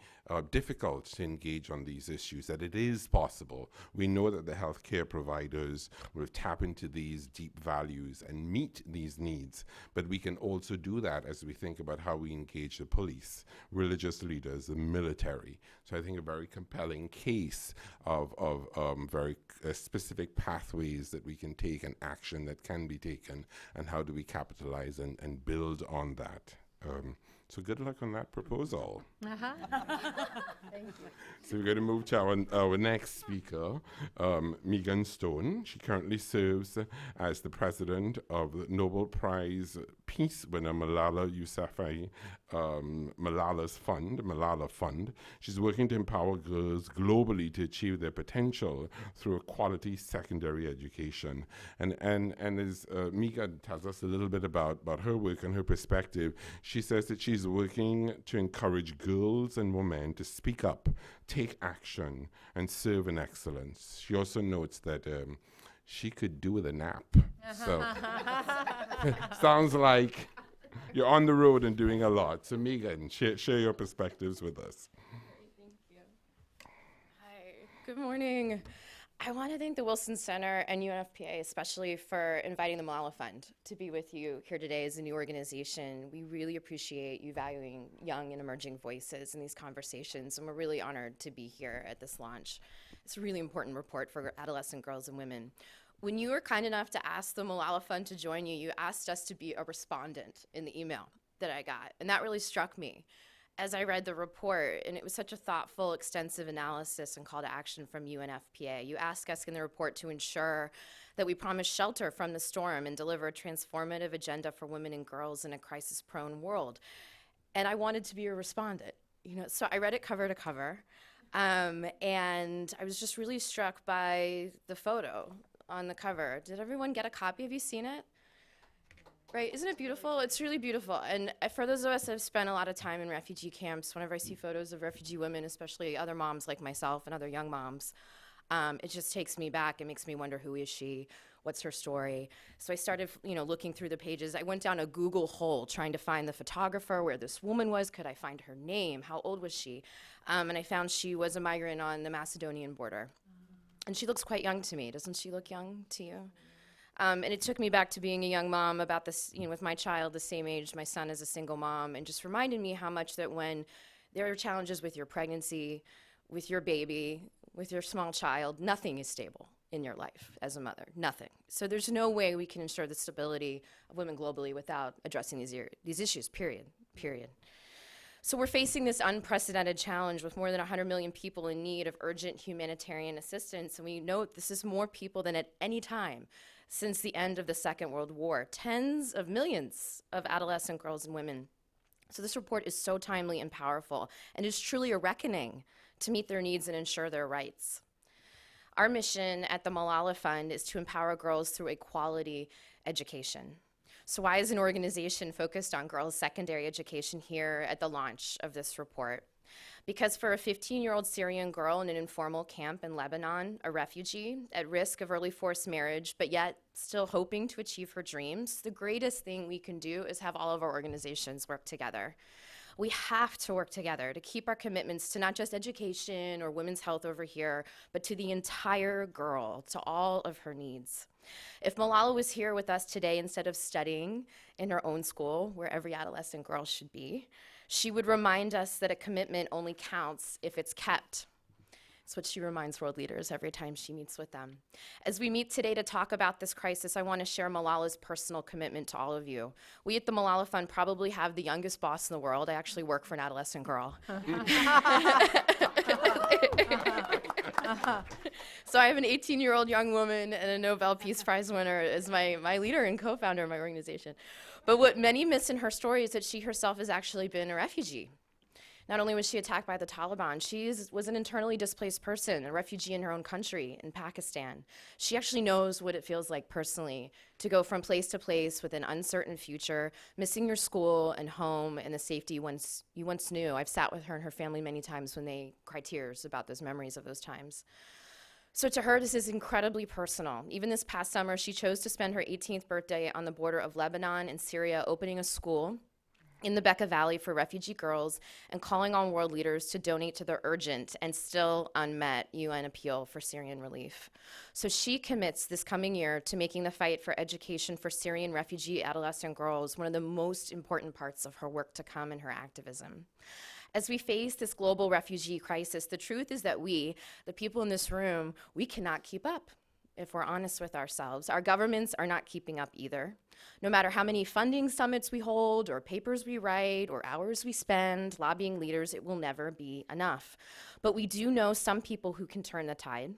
difficult to engage on these issues, that it is possible. We know that the healthcare providers will tap into these deep values and meet these needs, but we can also do that as we think about how we engage the police, religious leaders, the military. So I think a very compelling case of very specific pathways that we can take and action that can be taken, and how do we capitalize and build on that. So good luck on that proposal. Thank you. So we're going to move to our next speaker, Megan Stone. She currently serves as the president of the Nobel Prize Peace winner Malala Yousafzai, Malala Fund. She's working to empower girls globally to achieve their potential through a quality secondary education. And as Megan tells us a little bit about her work and her perspective, she says that she's working to encourage girls and women to speak up, take action, and serve in excellence. She also notes that she could do with a nap. So sounds like you're on the road and doing a lot. So Megan, share your perspectives with us. Thank you. Hi, good morning. I want to thank the Wilson Center and UNFPA especially for inviting the Malala Fund to be with you here today as a new organization. We really appreciate you valuing young and emerging voices in these conversations, and we're really honored to be here at this launch. It's a really important report for adolescent girls and women. When you were kind enough to ask the Malala Fund to join you, you asked us to be a respondent in the email that I got, and that really struck me as I read the report, and it was such a thoughtful, extensive analysis and call to action from UNFPA. You ask us in the report to ensure that we promise shelter from the storm and deliver a transformative agenda for women and girls in a crisis-prone world. And I wanted to be a respondent, so I read it cover to cover, and I was just really struck by the photo on the cover. Did everyone get a copy? Have you seen it? Right, isn't it beautiful? It's really beautiful. And for those of us that have spent a lot of time in refugee camps, whenever I see photos of refugee women, especially other moms like myself and other young moms, it just takes me back. It makes me wonder, who is she? What's her story? So I started, looking through the pages. I went down a Google hole trying to find the photographer, where this woman was. Could I find her name? How old was she? And I found she was a migrant on the Macedonian border. And she looks quite young to me. Doesn't she look young to you? And it took me back to being a young mom about this, with my child the same age. My son is a single mom, and just reminded me how much that when there are challenges with your pregnancy, with your baby, with your small child, nothing is stable in your life as a mother, nothing. So there's no way we can ensure the stability of women globally without addressing these issues, period. So we're facing this unprecedented challenge with more than 100 million people in need of urgent humanitarian assistance, and we note this is more people than at any time since the end of the Second World War. Tens of millions of adolescent girls and women. So this report is so timely and powerful, and is truly a reckoning to meet their needs and ensure their rights. Our mission at the Malala Fund is to empower girls through a quality education. So why is an organization focused on girls' secondary education here at the launch of this report? Because for a 15-year-old Syrian girl in an informal camp in Lebanon, a refugee at risk of early forced marriage, but yet still hoping to achieve her dreams, the greatest thing we can do is have all of our organizations work together. We have to work together to keep our commitments to not just education or women's health over here, but to the entire girl, to all of her needs. If Malala was here with us today instead of studying in her own school, where every adolescent girl should be, she would remind us that a commitment only counts if it's kept. It's what she reminds world leaders every time she meets with them. As we meet today to talk about this crisis, I want to share Malala's personal commitment to all of you. We at the Malala Fund probably have the youngest boss in the world. I actually work for an adolescent girl. So I have an 18-year-old young woman and a Nobel Peace Prize winner as my leader and co-founder of my organization. But what many miss in her story is that she herself has actually been a refugee. Not only was she attacked by the Taliban, she was an internally displaced person, a refugee in her own country, in Pakistan. She actually knows what it feels like personally to go from place to place with an uncertain future, missing your school and home and the safety you once knew. I've sat with her and her family many times when they cry tears about those memories of those times. So to her, this is incredibly personal. Even this past summer, she chose to spend her 18th birthday on the border of Lebanon and Syria, opening a school in the Bekaa Valley for refugee girls and calling on world leaders to donate to the urgent and still unmet UN appeal for Syrian relief. So she commits this coming year to making the fight for education for Syrian refugee adolescent girls one of the most important parts of her work to come in her activism. As we face this global refugee crisis, the truth is that we, the people in this room, we cannot keep up. If we're honest with ourselves, our governments are not keeping up either. No matter how many funding summits we hold, or papers we write, or hours we spend lobbying leaders, it will never be enough. But we do know some people who can turn the tide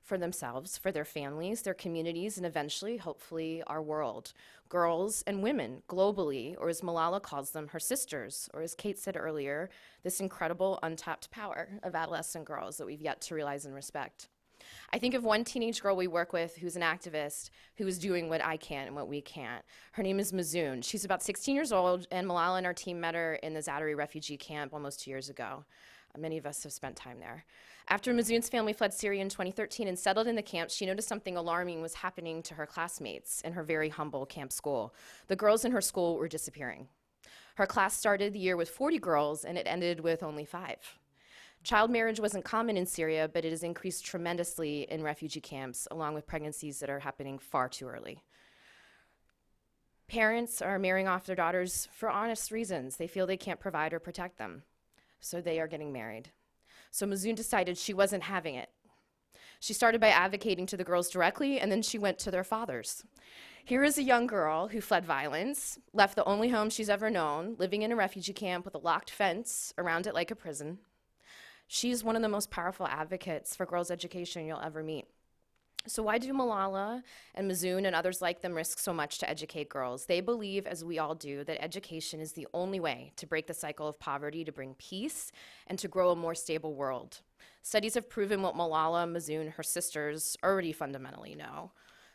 for themselves, for their families, their communities, and eventually, hopefully, our world. Girls and women globally, or as Malala calls them, her sisters, or as Kate said earlier, this incredible untapped power of adolescent girls that we've yet to realize and respect. I think of one teenage girl we work with who's an activist who is doing what I can and what we can't. Her name is Mazoon. She's about 16 years old, and Malala and our team met her in the Zaatari refugee camp almost 2 years ago. Many of us have spent time there. After Mazoon's family fled Syria in 2013 and settled in the camp, she noticed something alarming was happening to her classmates in her very humble camp school. The girls in her school were disappearing. Her class started the year with 40 girls, and it ended with only 5. Child marriage wasn't common in Syria, but it has increased tremendously in refugee camps, along with pregnancies that are happening far too early. Parents are marrying off their daughters for honest reasons. They feel they can't provide or protect them, so they are getting married. So Mazoon decided she wasn't having it. She started by advocating to the girls directly, and then she went to their fathers. Here is a young girl who fled violence, left the only home she's ever known, living in a refugee camp with a locked fence around it like a prison. She's one of the most powerful advocates for girls' education you'll ever meet. So why do Malala and Mazoon and others like them risk so much to educate girls? They believe, as we all do, that education is the only way to break the cycle of poverty, to bring peace, and to grow a more stable world. Studies have proven what Malala, Mazoon, her sisters already fundamentally know,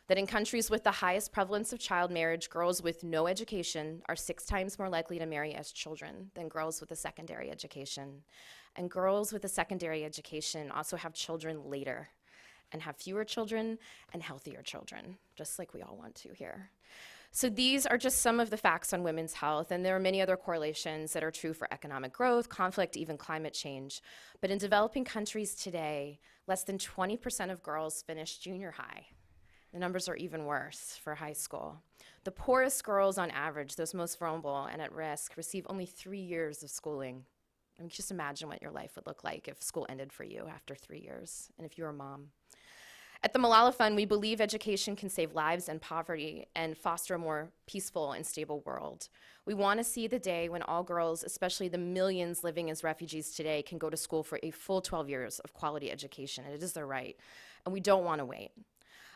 that in countries with the highest prevalence of child marriage, girls with no education are 6 times more likely to marry as children than girls with a secondary education. And girls with a secondary education also have children later, and have fewer children and healthier children, just like we all want to here. So these are just some of the facts on women's health, and there are many other correlations that are true for economic growth, conflict, even climate change. But in developing countries today, less than 20% of girls finish junior high. The numbers are even worse for high school. The poorest girls on average, those most vulnerable and at risk, receive only 3 years of schooling. I mean, just imagine what your life would look like if school ended for you after 3 years, and if you were a mom. At the Malala Fund, we believe education can save lives and poverty and foster a more peaceful and stable world. We want to see the day when all girls, especially the millions living as refugees today, can go to school for a full 12 years of quality education, and it is their right, and we don't want to wait.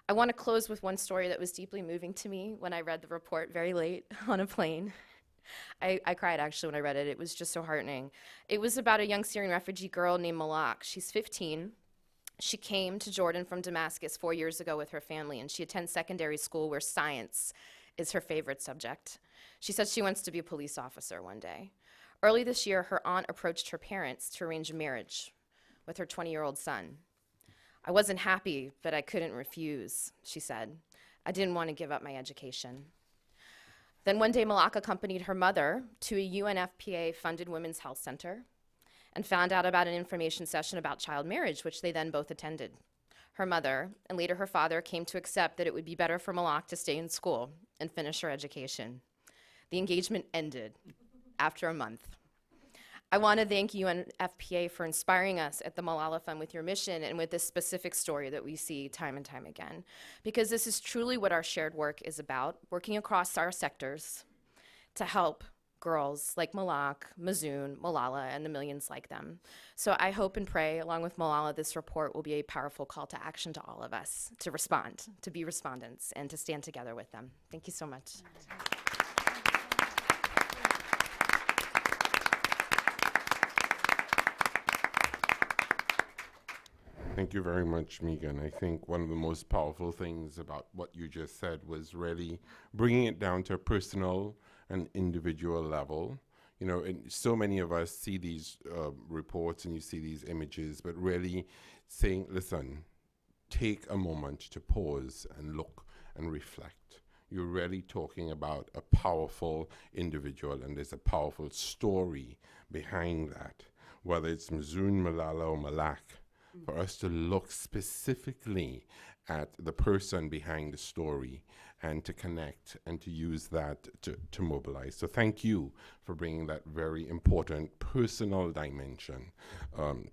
I want to close with one story that was deeply moving to me when I read the report very late on a plane. I cried actually when I read it. It was just so heartening. It was about a young Syrian refugee girl named Malak. She's 15. She came to Jordan from Damascus 4 years ago with her family, and she attends secondary school where science is her favorite subject. She says she wants to be a police officer one day. Early this year, her aunt approached her parents to arrange a marriage with her 20-year-old son. I wasn't happy, but I couldn't refuse, she said. I didn't want to give up my education. Then one day, Malak accompanied her mother to a UNFPA-funded women's health center and found out about an information session about child marriage, which they then both attended. Her mother, and later her father, came to accept that it would be better for Malak to stay in school and finish her education. The engagement ended after a month. I want to thank UNFPA for inspiring us at the Malala Fund with your mission and with this specific story that we see time and time again, because this is truly what our shared work is about, working across our sectors to help girls like Malak, Mazoon, Malala, and the millions like them. So I hope and pray, along with Malala, this report will be a powerful call to action to all of us to respond, to be respondents, and to stand together with them. Thank you so much. Thank you very much, Megan. I think one of the most powerful things about what you just said was really bringing it down to a personal and individual level. You know, and so many of us see these reports and you see these images, but really saying, listen, take a moment to pause and look and reflect. You're really talking about a powerful individual, and there's a powerful story behind that, whether it's Mazoon, Malala, or Malak. For us to look specifically at the person behind the story and to connect and to use that to mobilize. So thank you for bringing that very important personal dimension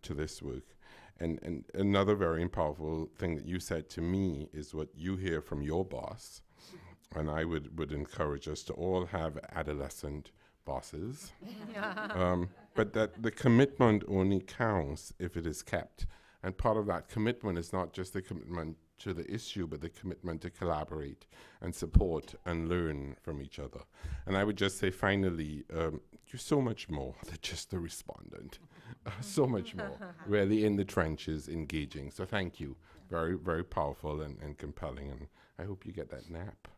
to this work. And another very powerful thing that you said to me is what you hear from your boss. And I would encourage us to all have adolescent bosses. But that the commitment only counts if it is kept. And part of that commitment is not just the commitment to the issue, but the commitment to collaborate and support and learn from each other. And I would just say, finally, you're so much more than just a respondent. So much more, really in the trenches, engaging. So thank you. Very, very powerful and compelling. And I hope you get that nap.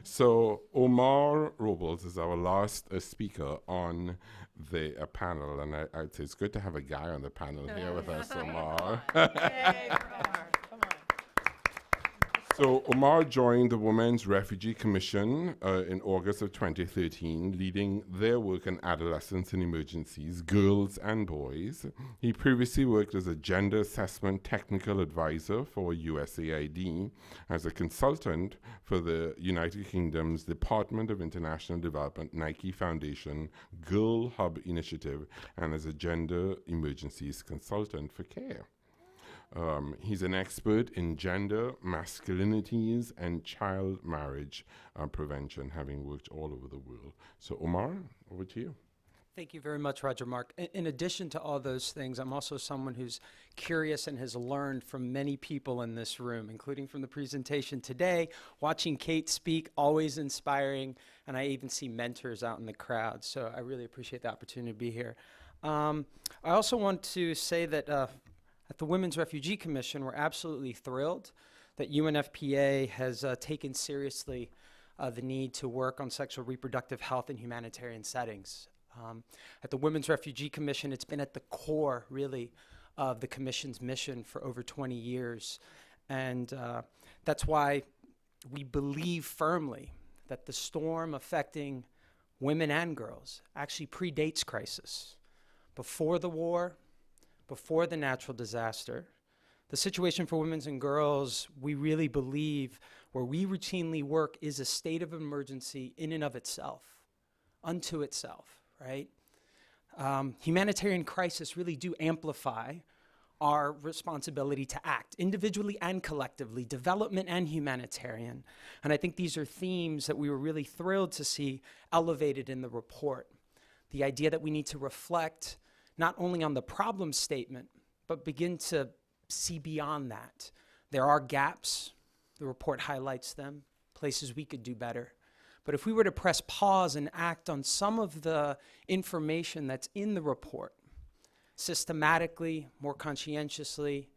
So Omar Robles is our last speaker on the panel, and I'd say it's good to have a guy on the panel here with us, Omar. Yay, for Omar. Come on. So Omar joined the Women's Refugee Commission in August of 2013, leading their work on adolescents in emergencies, girls and boys. He previously worked as a gender assessment technical advisor for USAID, as a consultant for the United Kingdom's Department of International Development Nike Foundation Girl Hub Initiative, and as a gender emergencies consultant for CARE. He's an expert in gender, masculinities, and child marriage prevention, having worked all over the world. So Omar, over to you. Thank you very much, Roger Mark. In addition to all those things, I'm also someone who's curious and has learned from many people in this room, including from the presentation today, watching Kate speak, always inspiring, and I even see mentors out in the crowd. So I really appreciate the opportunity to be here. I also want to say that at the Women's Refugee Commission, we're absolutely thrilled that UNFPA has taken seriously the need to work on sexual reproductive health in humanitarian settings. At the Women's Refugee Commission, it's been at the core, really, of the Commission's mission for over 20 years. And that's why we believe firmly that the storm affecting women and girls actually predates crisis. Before the war, before the natural disaster, the situation for women and girls, we really believe, where we routinely work, is a state of emergency in and of itself, unto itself, right? Humanitarian crises really do amplify our responsibility to act, individually and collectively, development and humanitarian. And I think these are themes that we were really thrilled to see elevated in the report. The idea that we need to reflect not only on the problem statement, but begin to see beyond that. There are gaps, the report highlights them, places we could do better. But if we were to press pause and act on some of the information that's in the report, systematically, more conscientiously,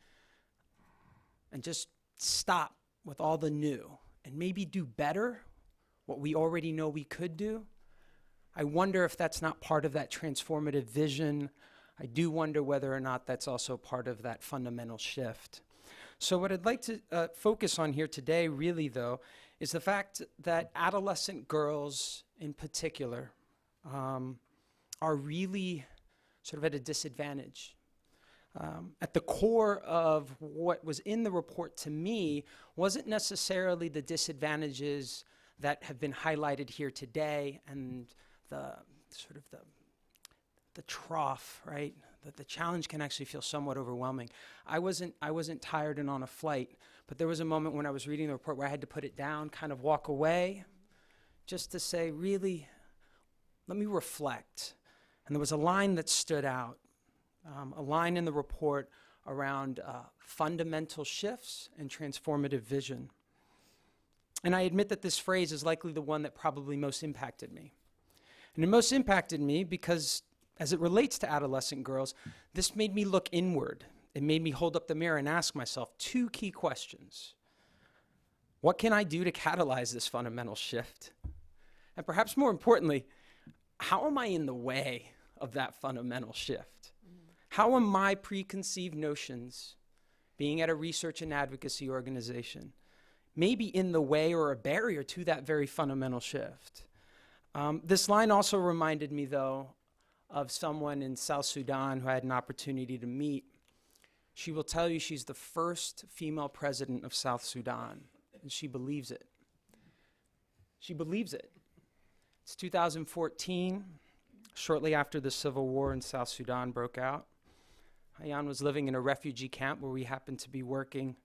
and just stop with all the new, and maybe do better what we already know we could do, I wonder if that's not part of that transformative vision. I do wonder whether or not that's also part of that fundamental shift. So what I'd like to focus on here today, really, though, is the fact that adolescent girls in particular are really sort of at a disadvantage. At the core of what was in the report to me wasn't necessarily the disadvantages that have been highlighted here today and the sort of the trough, right? That the challenge can actually feel somewhat overwhelming. I wasn't tired and on a flight, but there was a moment when I was reading the report where I had to put it down, kind of walk away, just to say, really, let me reflect. And there was a line that stood out, a line in the report around fundamental shifts and transformative vision. And I admit that this phrase is likely the one that probably most impacted me. And it most impacted me because, as it relates to adolescent girls, this made me look inward. It made me hold up the mirror and ask myself two key questions. What can I do to catalyze this fundamental shift? And perhaps more importantly, how am I in the way of that fundamental shift? How are my preconceived notions, being at a research and advocacy organization, maybe in the way or a barrier to that very fundamental shift? This line also reminded me, though, of someone in South Sudan who I had an opportunity to meet. She will tell you she's the first female president of South Sudan, and she believes it. She believes it. It's 2014, shortly after the civil war in South Sudan broke out. Hayan was living in a refugee camp where we happened to be working.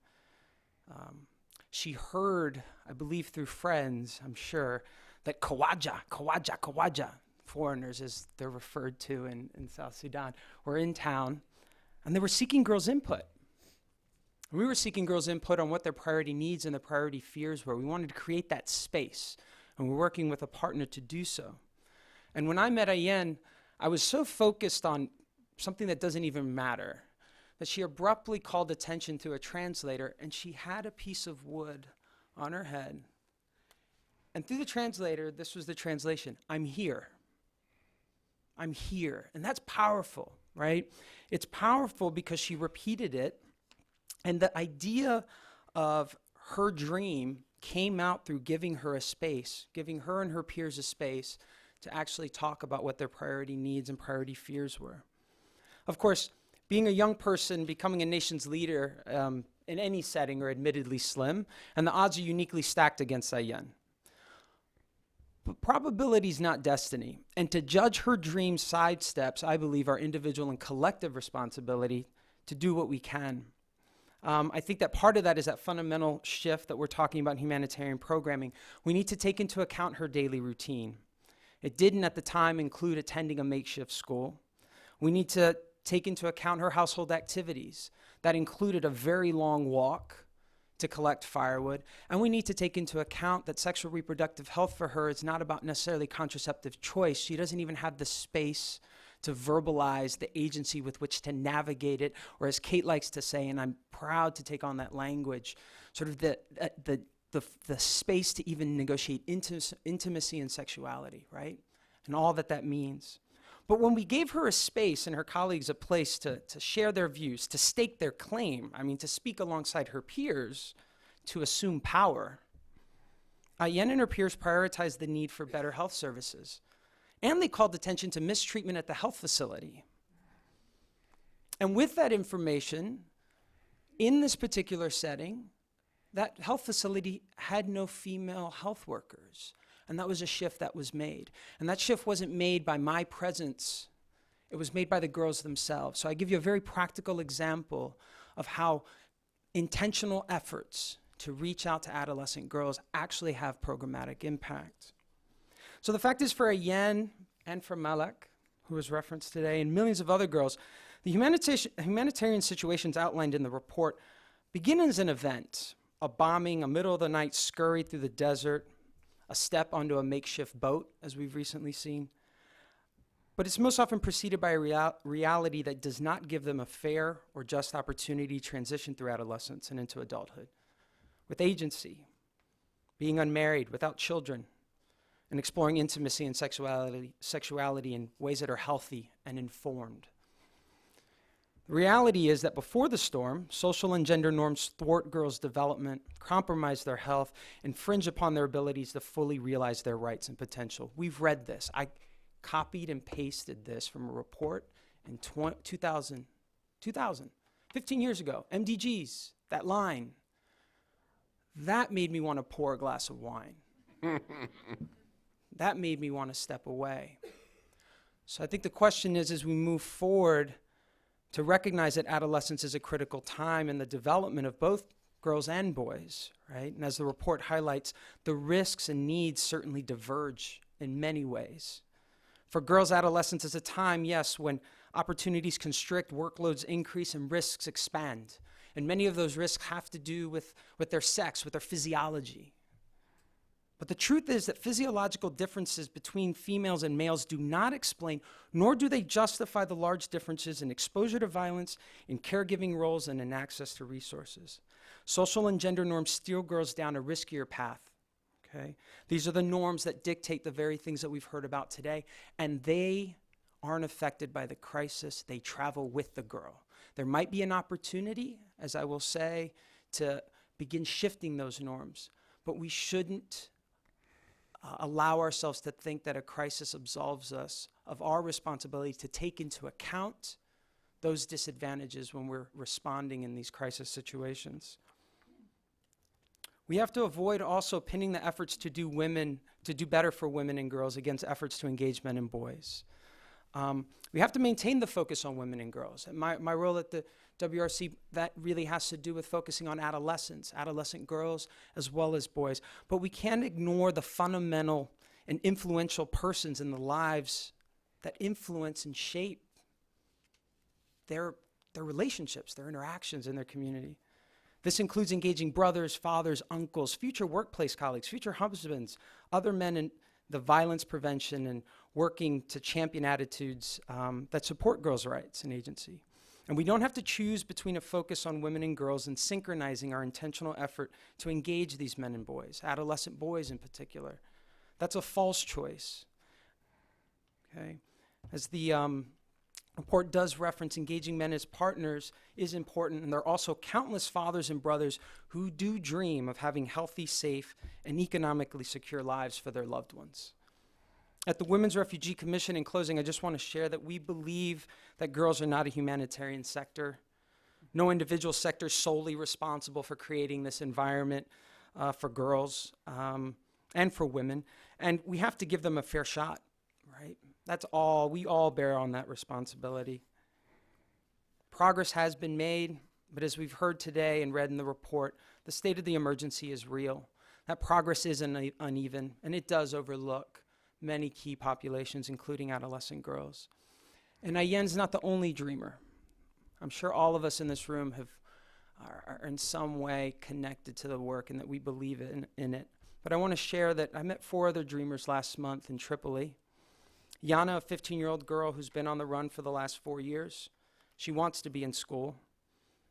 She heard, I believe through friends, I'm sure, that Khawaja, foreigners as they're referred to in South Sudan, were in town, and they were seeking girls' input. And we were seeking girls' input on what their priority needs and their priority fears were. We wanted to create that space, and we're working with a partner to do so. And when I met Ayen, I was so focused on something that doesn't even matter, that she abruptly called attention to a translator, and she had a piece of wood on her head. And through the translator, this was the translation: I'm here. I'm here. And that's powerful, right? It's powerful because she repeated it, and the idea of her dream came out through giving her a space, giving her and her peers a space to actually talk about what their priority needs and priority fears were. Of course, being a young person, becoming a nation's leader in any setting are admittedly slim, and the odds are uniquely stacked against Ayen. But probability is not destiny, and to judge her dream sidesteps, I believe, our individual and collective responsibility to do what we can. I think that part of that is that fundamental shift that we're talking about in humanitarian programming. We need to take into account her daily routine. It didn't at the time include attending a makeshift school. We need to take into account her household activities. That included a very long walk to collect firewood. And we need to take into account that sexual reproductive health for her is not about necessarily contraceptive choice. She doesn't even have the space to verbalize the agency with which to navigate it, or as Kate likes to say, and I'm proud to take on that language, sort of the space to even negotiate intimacy and sexuality, right? And all that that means. But when we gave her a space and her colleagues a place to share their views, to stake their claim, I mean, to speak alongside her peers, to assume power, Ayen and her peers prioritized the need for better health services. And they called attention to mistreatment at the health facility. And with that information, in this particular setting, that health facility had no female health workers. And that was a shift that was made. And that shift wasn't made by my presence. It was made by the girls themselves. So I give you a very practical example of how intentional efforts to reach out to adolescent girls actually have programmatic impact. So the fact is, for Ayen and for Malak, who was referenced today, and millions of other girls, the humanitarian situations outlined in the report begin as an event, a bombing, a middle-of-the-night scurry through the desert, a step onto a makeshift boat, as we've recently seen. But it's most often preceded by a reality that does not give them a fair or just opportunity to transition through adolescence and into adulthood, with agency, being unmarried, without children, and exploring intimacy and sexuality in ways that are healthy and informed. The reality is that before the storm, social and gender norms thwart girls' development, compromise their health, infringe upon their abilities to fully realize their rights and potential. We've read this. I copied and pasted this from a report in 2000, 15 years ago. MDGs, that line. That made me want to pour a glass of wine. That made me want to step away. So I think the question is, as we move forward, to recognize that adolescence is a critical time in the development of both girls and boys, right? And as the report highlights, the risks and needs certainly diverge in many ways. For girls, adolescence is a time, yes, when opportunities constrict, workloads increase, and risks expand. And many of those risks have to do with their sex, with their physiology. But the truth is that physiological differences between females and males do not explain, nor do they justify the large differences in exposure to violence, in caregiving roles, and in access to resources. Social and gender norms steer girls down a riskier path. Okay? These are the norms that dictate the very things that we've heard about today, and they aren't affected by the crisis. They travel with the girl. There might be an opportunity, as I will say, to begin shifting those norms, but we shouldn't allow ourselves to think that a crisis absolves us of our responsibility to take into account those disadvantages when we're responding in these crisis situations. We have to avoid also pinning the efforts to do better for women and girls against efforts to engage men and boys. We have to maintain the focus on women and girls. And my role at the WRC, that really has to do with focusing on adolescents, adolescent girls, as well as boys. But we can't ignore the fundamental and influential persons in the lives that influence and shape their relationships, their interactions in their community. This includes engaging brothers, fathers, uncles, future workplace colleagues, future husbands, other men in the violence prevention, and working to champion attitudes that support girls' rights and agency. And we don't have to choose between a focus on women and girls and synchronizing our intentional effort to engage these men and boys, adolescent boys in particular. That's a false choice. Okay? As the report does reference engaging men as partners is important, and there are also countless fathers and brothers who do dream of having healthy, safe, and economically secure lives for their loved ones. At the Women's Refugee Commission, in closing, I just want to share that we believe that girls are not a humanitarian sector. No individual sector is solely responsible for creating this environment for girls and for women, and we have to give them a fair shot, right? That's all. We all bear on that responsibility. Progress has been made, but as we've heard today and read in the report, the state of the emergency is real. That progress is uneven, and it does overlook many key populations, including adolescent girls. And Ayen's not the only dreamer. I'm sure all of us in this room are in some way connected to the work and that we believe in it. But I want to share that I met 4 other dreamers last month in Tripoli. Yana, a 15-year-old girl who's been on the run for the last 4 years. She wants to be in school.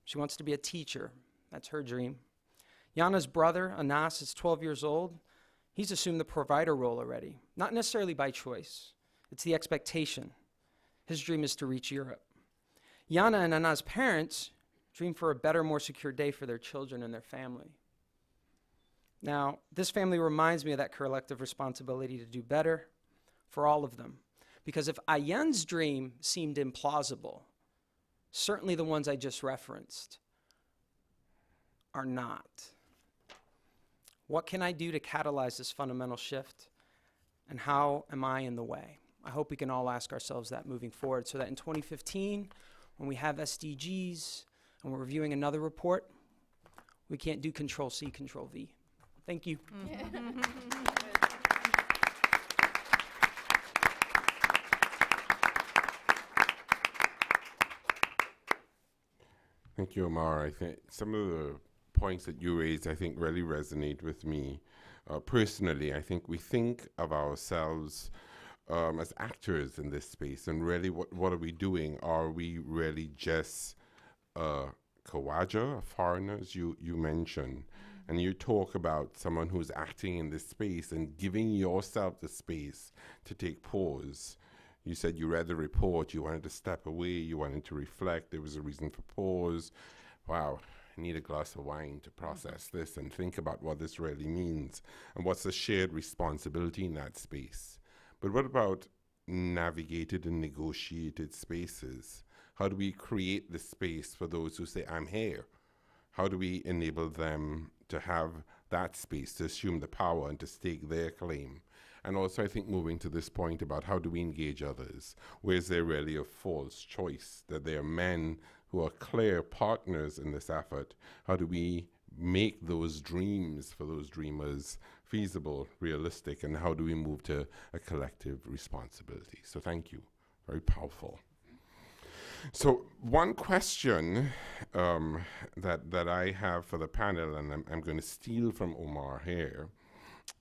She wants to be a teacher. That's her dream. Yana's brother, Anas, is 12 years old. He's assumed the provider role already, not necessarily by choice. It's the expectation. His dream is to reach Europe. Yana and Ana's parents dream for a better, more secure day for their children and their family. Now, this family reminds me of that collective responsibility to do better for all of them. Because if Ayen's dream seemed implausible, certainly the ones I just referenced are not. What can I do to catalyze this fundamental shift? And how am I in the way? I hope we can all ask ourselves that moving forward so that in 2015, when we have SDGs and we're reviewing another report, we can't do Control-C, Control-V. Thank you. Thank you, Omar. I think some of the points that you raised, I think, really resonate with me. Personally, I think we think of ourselves as actors in this space, and really, what are we doing? Are we really just Kawaja, foreigners you mentioned? And you talk about someone who's acting in this space and giving yourself the space to take pause. You said you read the report, you wanted to step away, you wanted to reflect, there was a reason for pause. Wow, I need a glass of wine to process this and think about what this really means and what's the shared responsibility in that space. But what about navigated and negotiated spaces? How do we create the space for those who say, I'm here? How do we enable them to have that space, to assume the power and to stake their claim? And also, I think moving to this point about how do we engage others? Where is there really a false choice that there are men who are clear partners in this effort? How do we make those dreams for those dreamers feasible, realistic, and how do we move to a collective responsibility? So thank you. Very powerful. So one question that I have for the panel, and I'm going to steal from Omar here.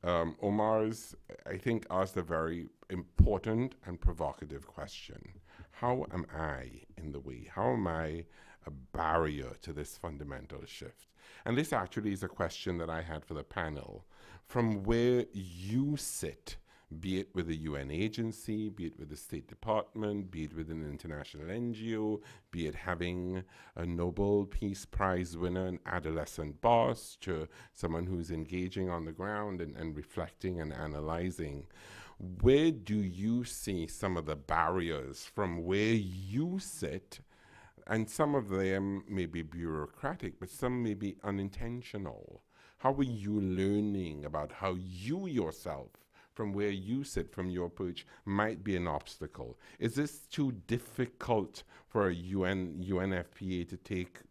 Omar's, I think, asked a very important and provocative question. How am I in the way? How am I a barrier to this fundamental shift? And this actually is a question that I had for the panel. From where you sit, be it with a UN agency, be it with the State Department, be it with an international NGO, be it having a Nobel Peace Prize winner, an adolescent boss, to someone who's engaging on the ground and reflecting and analyzing. Where do you see some of the barriers from where you sit? And some of them may be bureaucratic, but some may be unintentional. How are you learning about how you yourself, from where you sit, from your perch, might be an obstacle? Is this too difficult for a UNFPA to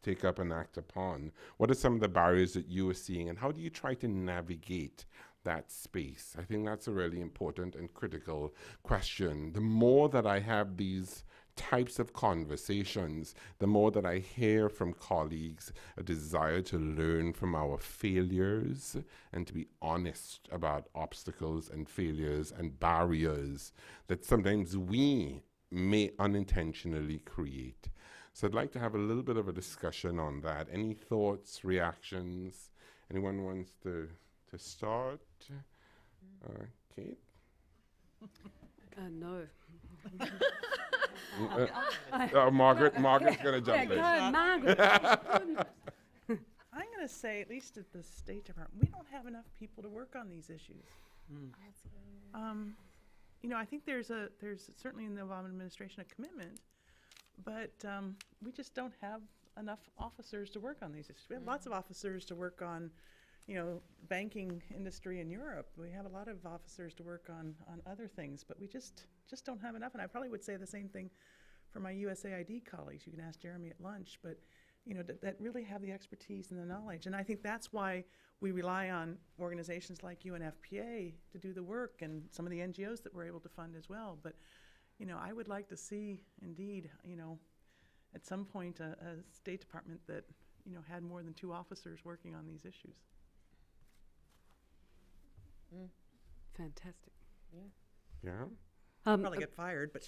take up and act upon? What are some of the barriers that you are seeing, and how do you try to navigate that space? I think that's a really important and critical question. The more that I have these types of conversations, the more that I hear from colleagues a desire to learn from our failures and to be honest about obstacles and failures and barriers that sometimes we may unintentionally create. So I'd like to have a little bit of a discussion on that. Any thoughts, reactions? Anyone wants to start? Kate? No. Margaret's going to jump in. Margaret. I'm going to say, at least at the State Department, we don't have enough people to work on these issues. I think there's certainly in the Obama administration a commitment, but we just don't have enough officers to work on these issues. We have lots of officers to work on, banking industry in Europe. We have a lot of officers to work on other things, but we just don't have enough. And I probably would say the same thing for my USAID colleagues. You can ask Jeremy at lunch, but that really have the expertise and the knowledge. And I think that's why we rely on organizations like UNFPA to do the work, and some of the NGOs that we're able to fund as well. But, I would like to see, indeed, at some point a State Department that, had more than 2 officers working on these issues. Fantastic. Yeah? Probably get fired, but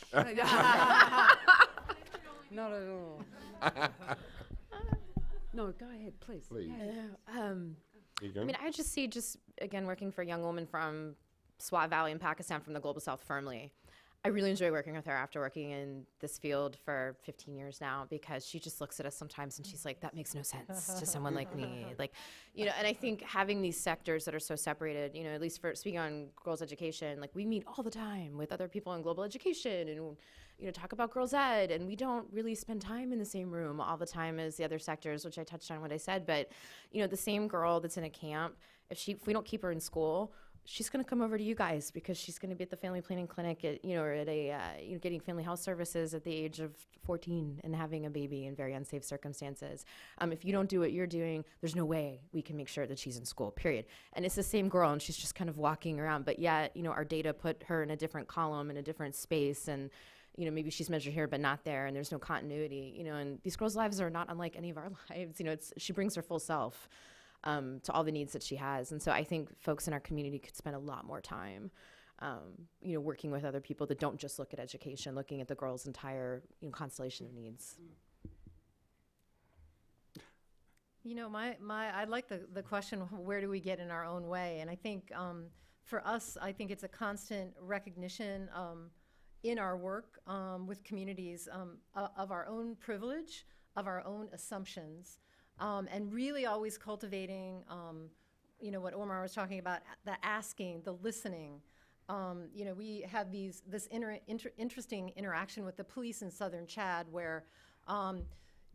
Not at all. No, go ahead, please. Please. I mean, I just see, again, working for a young woman from Swat Valley in Pakistan from the Global South firmly. I really enjoy working with her after working in this field for 15 years now, because she just looks at us sometimes and she's like, that makes no sense to someone like me. And I think having these sectors that are so separated, at least for speaking on girls' education, we meet all the time with other people in global education and, talk about girls' ed, and we don't really spend time in the same room all the time as the other sectors, which I touched on what I said. But, the same girl that's in a camp, if we don't keep her in school, she's going to come over to you guys because she's going to be at the family planning clinic or at a getting family health services at the age of 14 and having a baby in very unsafe circumstances. If you don't do what you're doing, there's no way we can make sure that she's in school, period. And it's the same girl, and she's just kind of walking around. But yet, our data put her in a different column, in a different space, and maybe she's measured here but not there, and there's no continuity. And these girls' lives are not unlike any of our lives. She brings her full self to all the needs that she has. And so I think folks in our community could spend a lot more time, working with other people that don't just look at education, looking at the girl's entire constellation of needs. I like the question, where do we get in our own way? And I think for us, I think it's a constant recognition in our work with communities of our own privilege, of our own assumptions, and really always cultivating, what Omar was talking about, the asking, the listening. We have this interesting interaction with the police in southern Chad where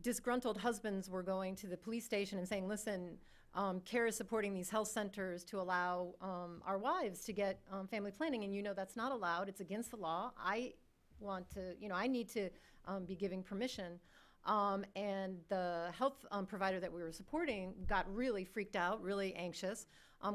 disgruntled husbands were going to the police station and saying, listen, CARE is supporting these health centers to allow our wives to get family planning, and that's not allowed. It's against the law. I want to, I need to be giving permission. And the health provider that we were supporting got really freaked out, really anxious,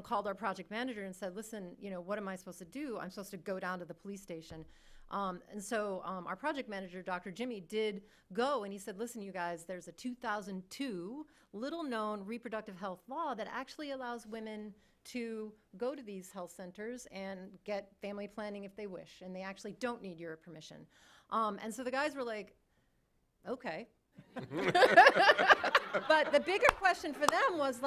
called our project manager and said, listen, what am I supposed to do? I'm supposed to go down to the police station. And so our project manager, Dr. Jimmy, did go, and he said, listen, you guys, there's a 2002 little-known reproductive health law that actually allows women to go to these health centers and get family planning if they wish, and they actually don't need your permission. And so the guys were like, okay. But the bigger question for them was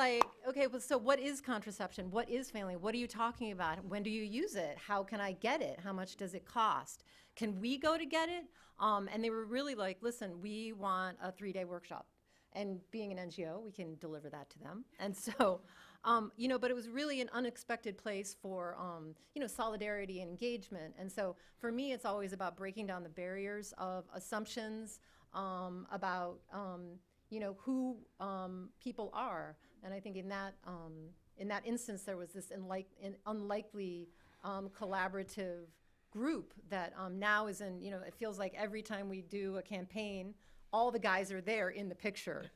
okay, well, so what is contraception? What is family? What are you talking about? When do you use it? How can I get it? How much does it cost? Can we go to get it? And they were really like, listen, we want a 3-day workshop. And being an NGO, we can deliver that to them. And so, but it was really an unexpected place for, solidarity and engagement. And so for me, it's always about breaking down the barriers of assumptions, about who people are, and I think in that instance there was this unlikely collaborative group that now is in. It feels like every time we do a campaign, all the guys are there in the picture.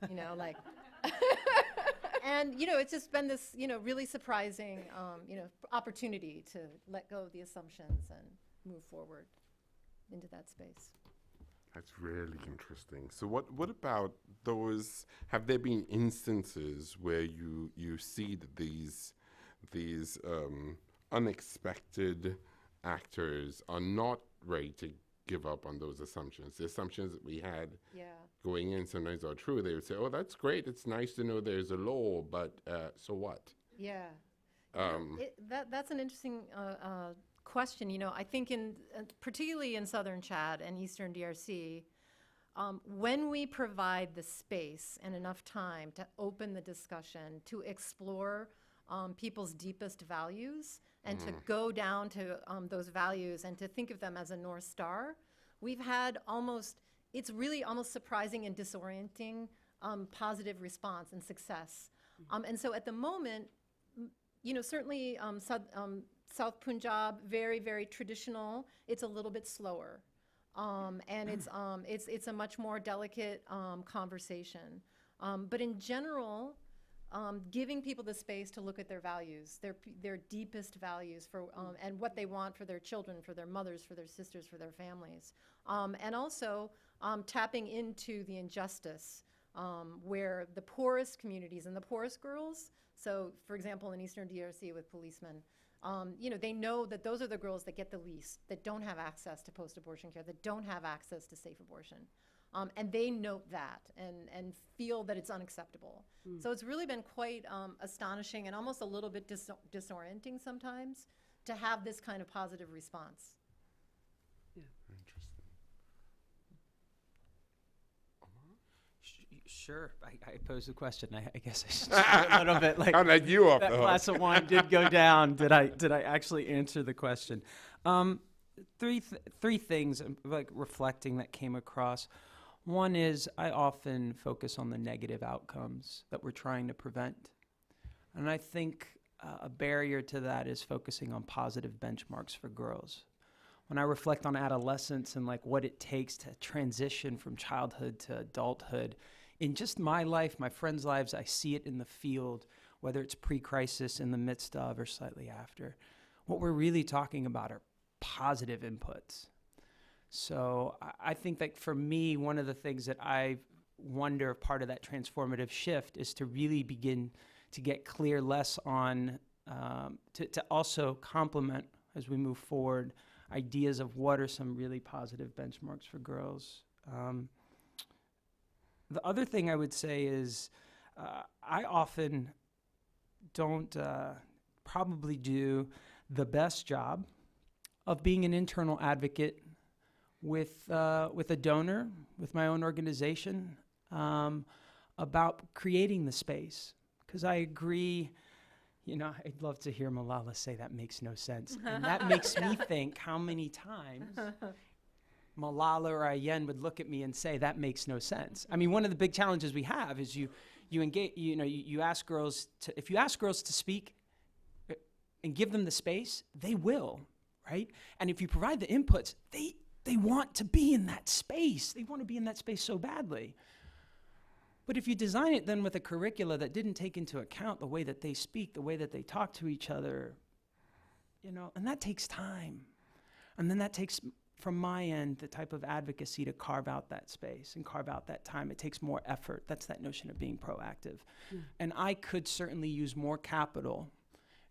And it's just been this really surprising opportunity to let go of the assumptions and move forward into that space. That's really interesting. So what about those, have there been instances where you see that these unexpected actors are not ready to give up on those assumptions? The assumptions that we had going in sometimes are true. They would say, oh, that's great. It's nice to know there's a law, but so what? Yeah. That's an interesting question, I think particularly in southern Chad and eastern DRC, when we provide the space and enough time to open the discussion, to explore people's deepest values, and to go down to those values and to think of them as a North Star, we've had it's really almost surprising and disorienting positive response and success. And so at the moment, certainly South Punjab, very, very traditional. It's a little bit slower. And it's a much more delicate conversation. But in general, giving people the space to look at their values, their deepest values and what they want for their children, for their mothers, for their sisters, for their families. And also tapping into the injustice where the poorest communities and the poorest girls, so for example in Eastern DRC with policemen, they know that those are the girls that get the least, that don't have access to post-abortion care, that don't have access to safe abortion. And they note that and feel that it's unacceptable. So it's really been quite astonishing and almost a little bit disorienting sometimes to have this kind of positive response. Interesting. Sure, I posed the question. I guess I should say a little bit like I'll let you off that the hook. glass of wine did go down. Did I actually answer the question? Three things like reflecting that came across. One is I often focus on the negative outcomes that we're trying to prevent, and I think a barrier to that is focusing on positive benchmarks for girls. When I reflect on adolescence and like what it takes to transition from childhood to adulthood, in just my life, my friends' lives, I see it in the field, whether it's pre-crisis, in the midst of, or slightly after. What we're really talking about are positive inputs. So I think that for me, one of the things that I wonder part of that transformative shift is to really begin to get clear less on, to also complement as we move forward ideas of what are some really positive benchmarks for girls. The other thing I would say is I often don't probably do the best job of being an internal advocate with a donor, with my own organization, about creating the space. Because I agree, I'd love to hear Malala say that makes no sense. And that makes me think how many times Malala or Ayen would look at me and say, that makes no sense. I mean, one of the big challenges we have is you engage, you ask girls to, if you ask girls to speak and give them the space, they will, right? And if you provide the inputs, they want to be in that space. They want to be in that space so badly. But if you design it then with a curricula that didn't take into account the way that they speak, the way that they talk to each other, and that takes time. And then that takes, from my end, the type of advocacy to carve out that space and carve out that time. It takes more effort. That's that notion of being proactive. And I could certainly use more capital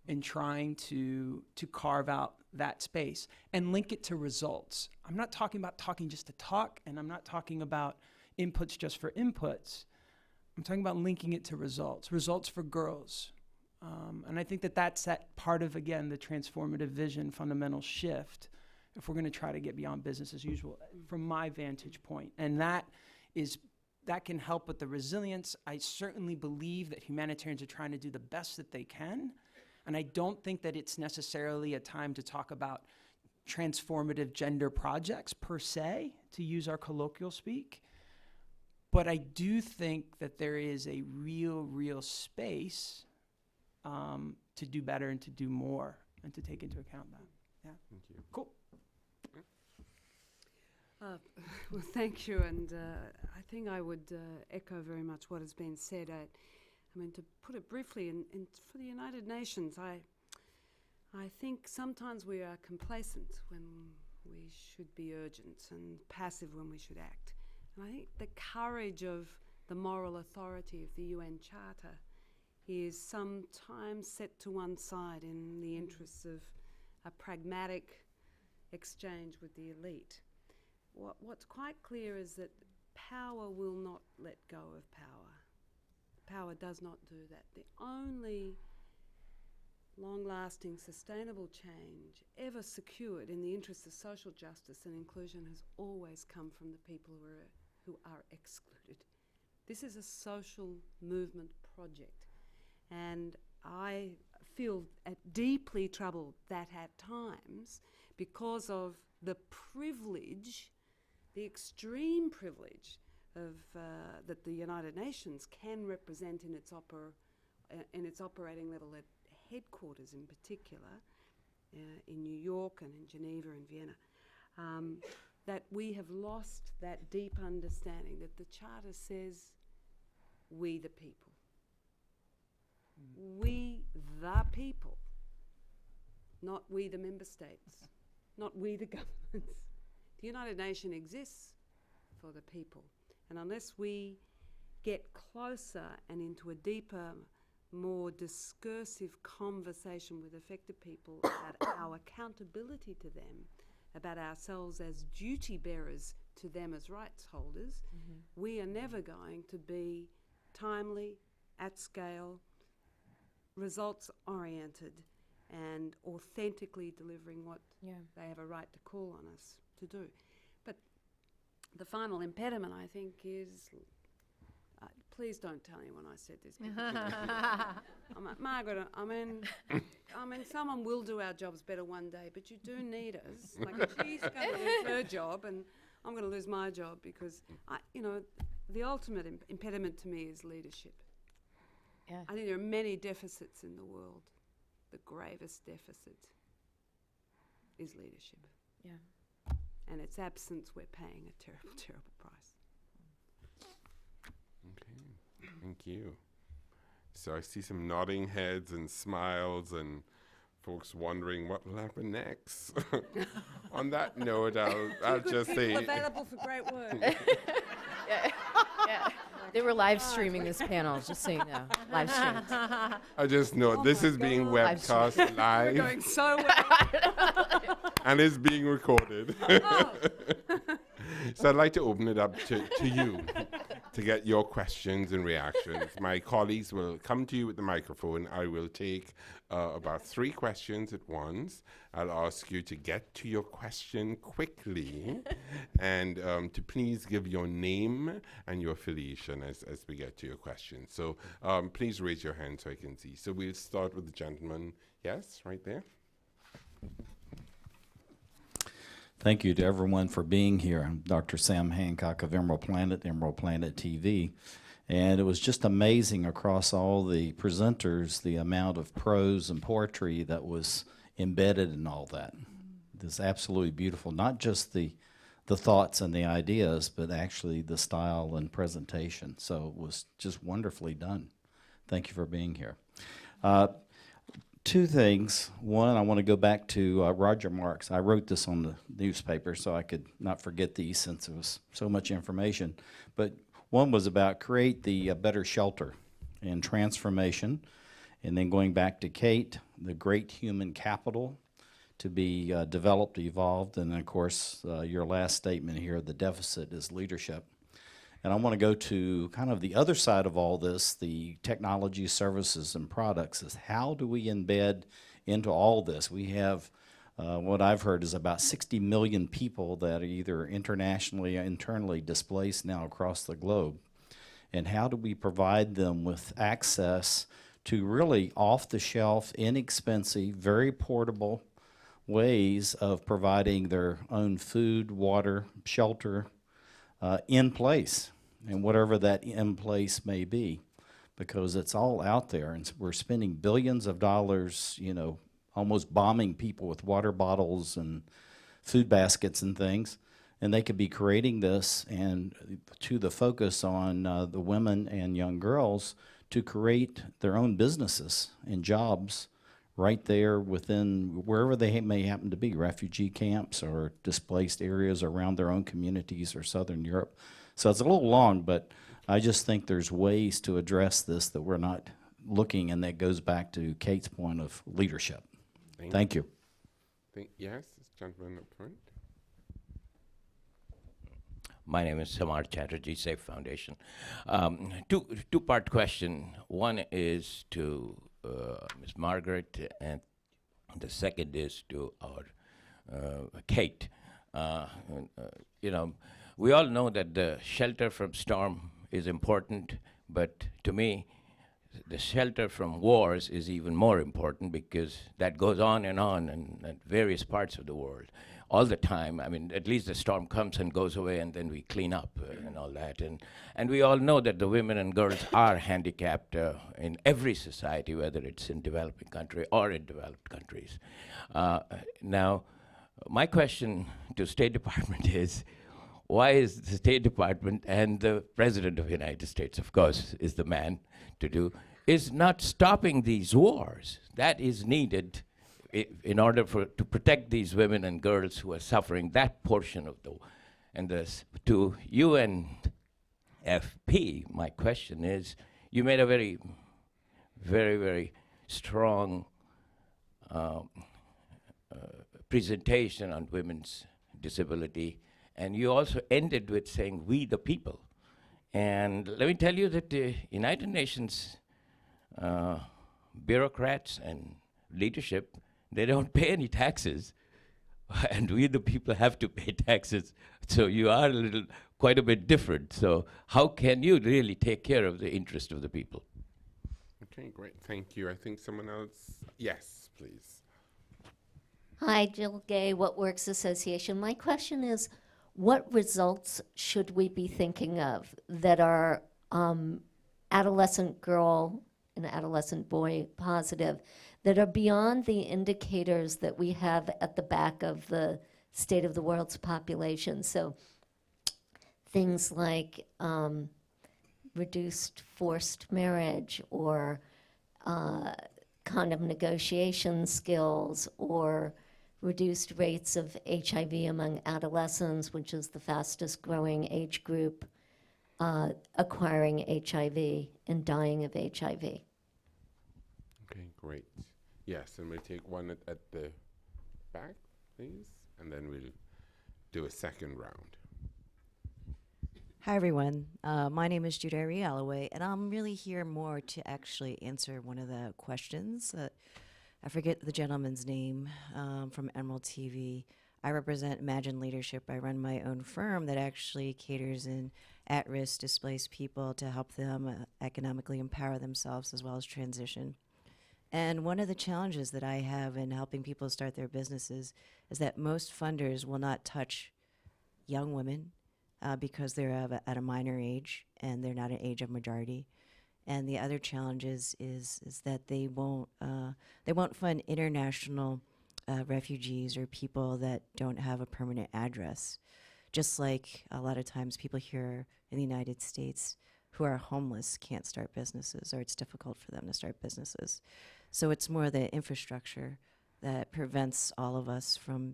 in trying to carve out that space and link it to results. I'm not talking about talking just to talk, and I'm not talking about inputs just for inputs. I'm talking about linking it to results for girls. And I think that's that part of, again, the transformative vision, fundamental shift, if we're going to try to get beyond business as usual, from my vantage point. And that can help with the resilience. I certainly believe that humanitarians are trying to do the best that they can. And I don't think that it's necessarily a time to talk about transformative gender projects per se, to use our colloquial speak. But I do think that there is a real space to do better and to do more and to take into account that. Yeah. Thank you. Cool. Well, thank you, and I think I would echo very much what has been said. I mean, to put it briefly, for the United Nations, I think sometimes we are complacent when we should be urgent and passive when we should act. And I think the courage of the moral authority of the UN Charter is sometimes set to one side in the interests of a pragmatic exchange with the elite. What's quite clear is that power will not let go of power. Power does not do that. The only long-lasting, sustainable change ever secured in the interests of social justice and inclusion has always come from the people who are excluded. This is a social movement project, and I feel deeply troubled that at times, because of the privilege, the extreme privilege of that the United Nations can represent in its operating level at headquarters in particular, in New York and in Geneva and Vienna, that we have lost that deep understanding that the Charter says we the people. We the people, not we the member states, not we the governments. The United Nations exists for the people. And unless we get closer and into a deeper, more discursive conversation with affected people about our accountability to them, about ourselves as duty bearers to them as rights holders, we are never going to be timely, at scale, results-oriented, and authentically delivering what they have a right to call on us to do. But the final impediment, I think, is, please don't tell anyone I said this. Margaret, I mean, someone will do our jobs better one day, but you do need us. Like, she's going to lose her job, and I'm going to lose my job because, the ultimate impediment to me is leadership. Yeah. I think there are many deficits in the world. The gravest deficit is leadership. Yeah. And its absence, we're paying a terrible, terrible price. Okay, thank you. So I see some nodding heads and smiles and folks wondering what will happen next. On that note, I'll just say... Available for great work. Yeah. They were live streaming this panel, just so you know. Live streamed. I just know this is being webcast We're live going so well. and is being recorded. So I'd like to open it up to you to get your questions and reactions. My colleagues will come to you with the microphone. I will take about 3 questions at once. I'll ask you to get to your question quickly and to please give your name and your affiliation as we get to your question. So please raise your hand so I can see. So we'll start with the gentleman. Yes, right there. Thank you to everyone for being here. I'm Dr. Sam Hancock of Emerald Planet TV. And it was just amazing across all the presenters, the amount of prose and poetry that was embedded in all that. It's absolutely beautiful, not just the thoughts and the ideas, but actually the style and presentation. So it was just wonderfully done. Thank you for being here. 2 things. One, I want to go back to Roger Marks. I wrote this on the newspaper so I could not forget these since it was so much information. But one was about create the better shelter and transformation. And then going back to Kate, the great human capital to be developed, evolved. And of course, your last statement here, the deficit is leadership. And I want to go to kind of the other side of all this, the technology, services, and products, is how do we embed into all this? We have what I've heard is about 60 million people that are either internationally or internally displaced now across the globe. And how do we provide them with access to really off-the-shelf, inexpensive, very portable ways of providing their own food, water, shelter, in place, and whatever that in place may be, because it's all out there, and we're spending billions of dollars, almost bombing people with water bottles and food baskets and things, and they could be creating this, and to the focus on the women and young girls to create their own businesses and jobs right there within wherever they may happen to be, refugee camps or displaced areas around their own communities or Southern Europe. So it's a little long, but I just think there's ways to address this that we're not looking, and that goes back to Kate's point of leadership. Thank you. Yes, this gentleman up front. My name is Samar Chatterjee, Safe Foundation. Two-part question. One is to Ms. Margaret, and the second is to our Kate. You know, we all know that the shelter from storm is important, but to me, the shelter from wars is even more important because that goes on in various parts of the world all the time. I mean, at least the storm comes and goes away and then we clean up and all that. And we all know that the women and girls are handicapped in every society, whether it's in developing country or in developed countries. Now, my question to State Department is, why is the State Department and the President of the United States, of course, is the man to do, is not stopping these wars that is needed in order to protect these women and girls who are suffering that portion of the, and this, to UNFP, my question is, you made a very, very, very strong presentation on women's disability, and you also ended with saying, we the people. And let me tell you that the United Nations bureaucrats and leadership, they don't pay any taxes, and we the people have to pay taxes. So you are quite a bit different. So how can you really take care of the interest of the people? Okay, great. Thank you. I think someone else. Yes, please. Hi, Jill Gay, What Works Association. My question is, what results should we be thinking of that are adolescent girl and adolescent boy positive, that are beyond the indicators that we have at the back of the state of the world's population? So things like reduced forced marriage, or condom negotiation skills, or reduced rates of HIV among adolescents, which is the fastest growing age group acquiring HIV and dying of HIV. Okay, great. Yes, and we'll take one at the back, please, and then we'll do a second round. Hi, everyone. My name is Judah Alloway, and I'm really here more to actually answer one of the questions. I forget the gentleman's name from Emerald TV. I represent Imagine Leadership. I run my own firm that actually caters in at-risk displaced people to help them economically empower themselves as well as transition. And one of the challenges that I have in helping people start their businesses is that most funders will not touch young women because they're at a minor age and they're not an age of majority. And the other challenge is that they won't fund international refugees or people that don't have a permanent address. Just like a lot of times people here in the United States who are homeless can't start businesses, or it's difficult for them to start businesses. So it's more the infrastructure that prevents all of us from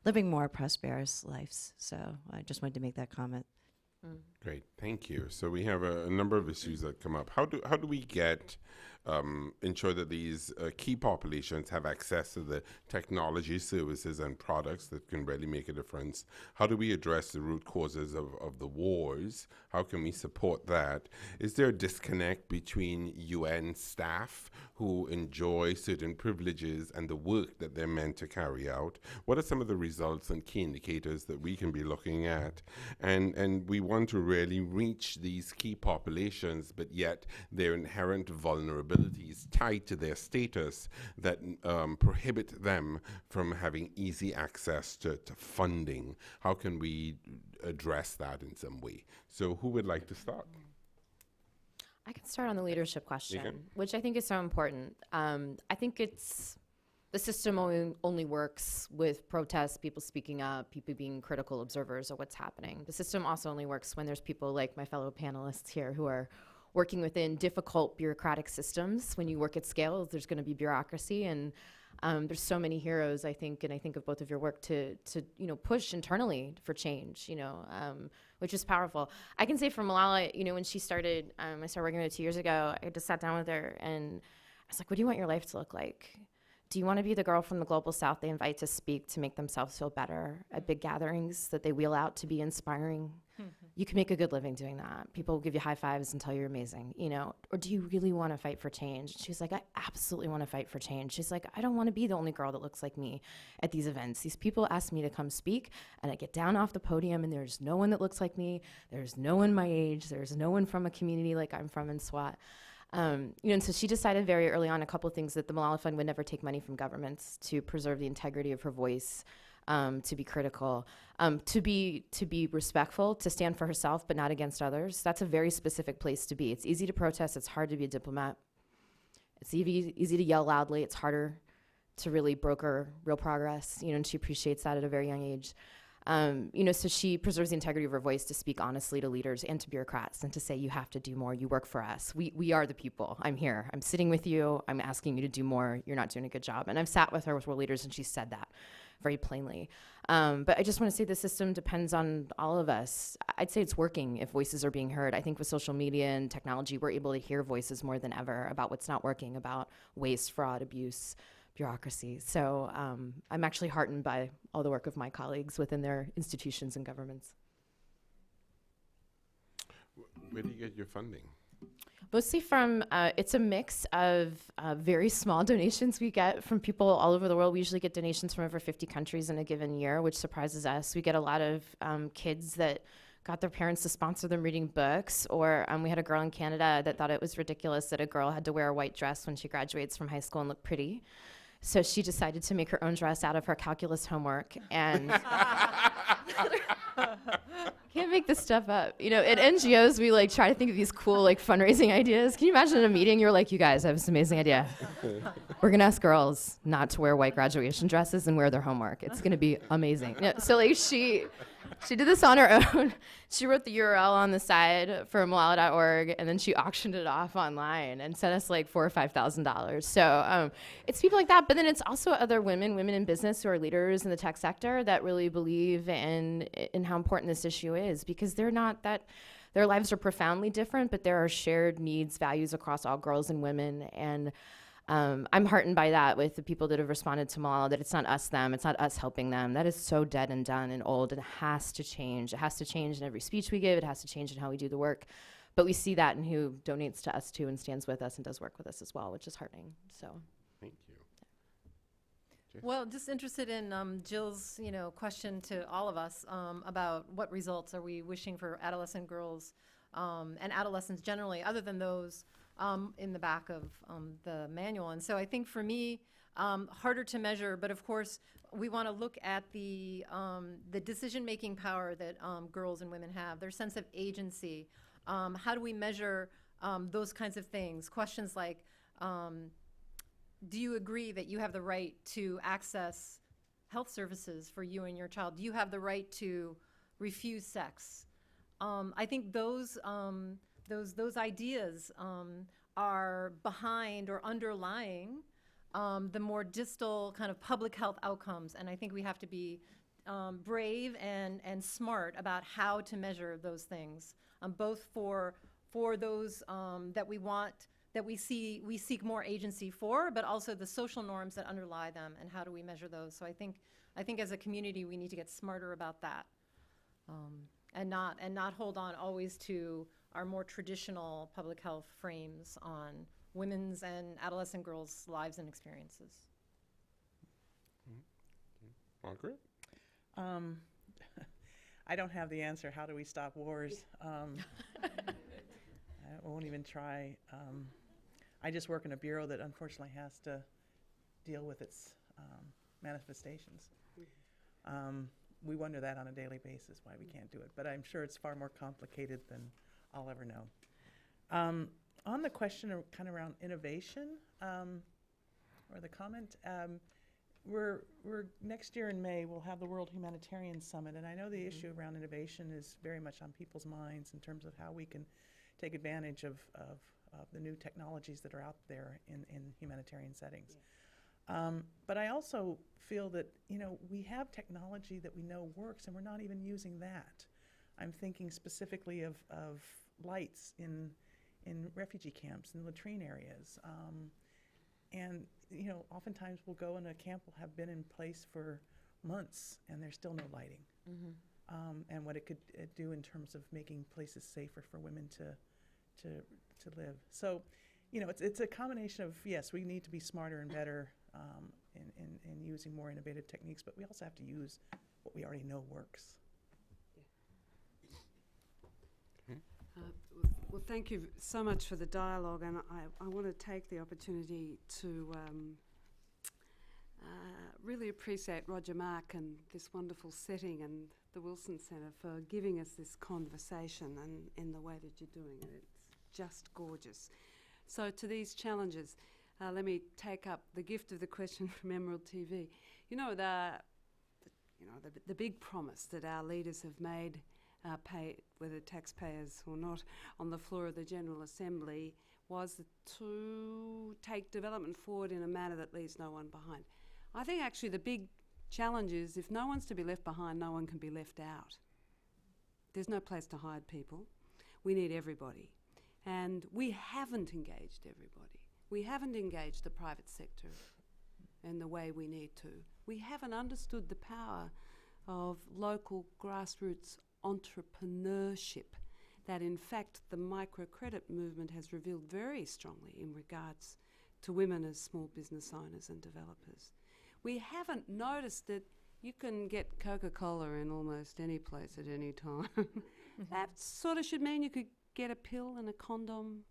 living more prosperous lives. So I just wanted to make that comment. Great, thank you. So we have a number of issues that come up. How do we ensure that these key populations have access to the technology, services, and products that can really make a difference? How do we address the root causes of the wars? How can we support that? Is there a disconnect between UN staff who enjoy certain privileges and the work that they're meant to carry out? What are some of the results and key indicators that we can be looking at? And we want to really reach these key populations, but yet their inherent vulnerabilities tied to their status that prohibit them from having easy access to funding. How can we address that in some way? So who would like to start? I can start on the leadership question, which I think is so important. I think the system only works with protests, people speaking up, people being critical observers of what's happening. The system also only works when there's people like my fellow panelists here who are working within difficult bureaucratic systems. When you work at scale, there's going to be bureaucracy, and there's so many heroes, I think, and I think of both of your work to push internally for change, which is powerful. I can say for Malala, when she started, I started working with her 2 years ago. I just sat down with her and I was like, what do you want your life to look like? Do you want to be the girl from the global south they invite to speak to make themselves feel better at big gatherings that they wheel out to be inspiring? You can make a good living doing that. People will give you high fives and tell you you're amazing, you know? Or do you really want to fight for change? She's like, I absolutely want to fight for change. She's like, I don't want to be the only girl that looks like me at these events. These people ask me to come speak, and I get down off the podium, and there's no one that looks like me. There's no one my age. There's no one from a community like I'm from in SWAT. You know, and so she decided very early on a couple of things, that the Malala Fund would never take money from governments, to preserve the integrity of her voice, to be critical, to be respectful, to stand for herself but not against others. That's a very specific place to be. It's easy to protest. It's hard to be a diplomat. It's easy to yell loudly. It's harder to really broker real progress. You know, and she appreciates that at a very young age. You know, so she preserves the integrity of her voice to speak honestly to leaders and to bureaucrats, and to say, you have to do more, you work for us. We are the people. I'm here. I'm sitting with you. I'm asking you to do more. You're not doing a good job. And I've sat with her with world leaders, and she said that very plainly. But I just want to say the system depends on all of us. I'd say it's working if voices are being heard. I think with social media and technology, we're able to hear voices more than ever about what's not working, about waste, fraud, abuse, bureaucracy. So I'm actually heartened by all the work of my colleagues within their institutions and governments. Where do you get your funding? Mostly from, it's a mix of very small donations we get from people all over the world. We usually get donations from over 50 countries in a given year, which surprises us. We get a lot of kids that got their parents to sponsor them reading books, or we had a girl in Canada that thought it was ridiculous that a girl had to wear a white dress when she graduates from high school and look pretty. So she decided to make her own dress out of her calculus homework, and can't make this stuff up. You know, at NGOs, we like try to think of these cool like fundraising ideas. Can you imagine a meeting? You're like, you guys, I have this amazing idea. We're gonna ask girls not to wear white graduation dresses and wear their homework. It's gonna be amazing. No, so like she did this on her own. She wrote the URL on the side for malala.org, and then she auctioned it off online and sent us like $4,000 or $5,000. So it's people like that, but then it's also other women in business who are leaders in the tech sector that really believe in how important this issue is, because they're not that, their lives are profoundly different, but there are shared needs, values across all girls and women. And I'm heartened by that with the people that have responded to Malala, that it's not us, them, it's not us helping them. That is so dead and done and old, and it has to change. It has to change in every speech we give. It has to change in how we do the work. But we see that in who donates to us too, and stands with us and does work with us as well, which is heartening. So. Thank you. Well, just interested in Jill's, question to all of us about what results are we wishing for adolescent girls and adolescents generally, other than those in the back of the manual. And so I think for me, harder to measure, but of course we want to look at the decision-making power that girls and women have, their sense of agency. How do we measure those kinds of things? Questions like, do you agree that you have the right to access health services for you and your child? Do you have the right to refuse sex? I think those ideas are behind or underlying the more distal kind of public health outcomes, and I think we have to be brave and smart about how to measure those things, both for those that we want, that we seek more agency for, but also the social norms that underlie them, and how do we measure those? So I think as a community we need to get smarter about that, and not hold on always to our more traditional public health frames on women's and adolescent girls' lives and experiences. Margaret? I don't have the answer. How do we stop wars? I won't even try. I just work in a bureau that unfortunately has to deal with its manifestations. We wonder that on a daily basis, why we can't do it. But I'm sure it's far more complicated than I'll ever know. On the question of kind of around innovation, or the comment, we're next year in May, we'll have the World Humanitarian Summit, and I know the issue around innovation is very much on people's minds in terms of how we can take advantage of the new technologies that are out there in humanitarian settings. But I also feel that, we have technology that we know works, and we're not even using that. I'm thinking specifically of lights in refugee camps, in latrine areas. And, oftentimes we'll go and a camp will have been in place for months and there's still no lighting. And what it could do in terms of making places safer for women to live. So, it's a combination of, yes, we need to be smarter and better in using more innovative techniques, but we also have to use what we already know works. Well, thank you so much for the dialogue, and I want to take the opportunity to really appreciate Roger Mark and this wonderful setting and the Wilson Centre for giving us this conversation and in the way that you're doing it. It's just gorgeous. So to these challenges, let me take up the gift of the question from Emerald TV. The big promise that our leaders have made, whether taxpayers or not, on the floor of the General Assembly was to take development forward in a manner that leaves no one behind. I think actually the big challenge is if no one's to be left behind, no one can be left out. There's no place to hide people. We need everybody. And we haven't engaged everybody. We haven't engaged the private sector in the way we need to. We haven't understood the power of local grassroots entrepreneurship that in fact the microcredit movement has revealed very strongly in regards to women as small business owners and developers. We haven't noticed that you can get Coca-Cola in almost any place at any time. That sort of should mean you could get a pill and a condom.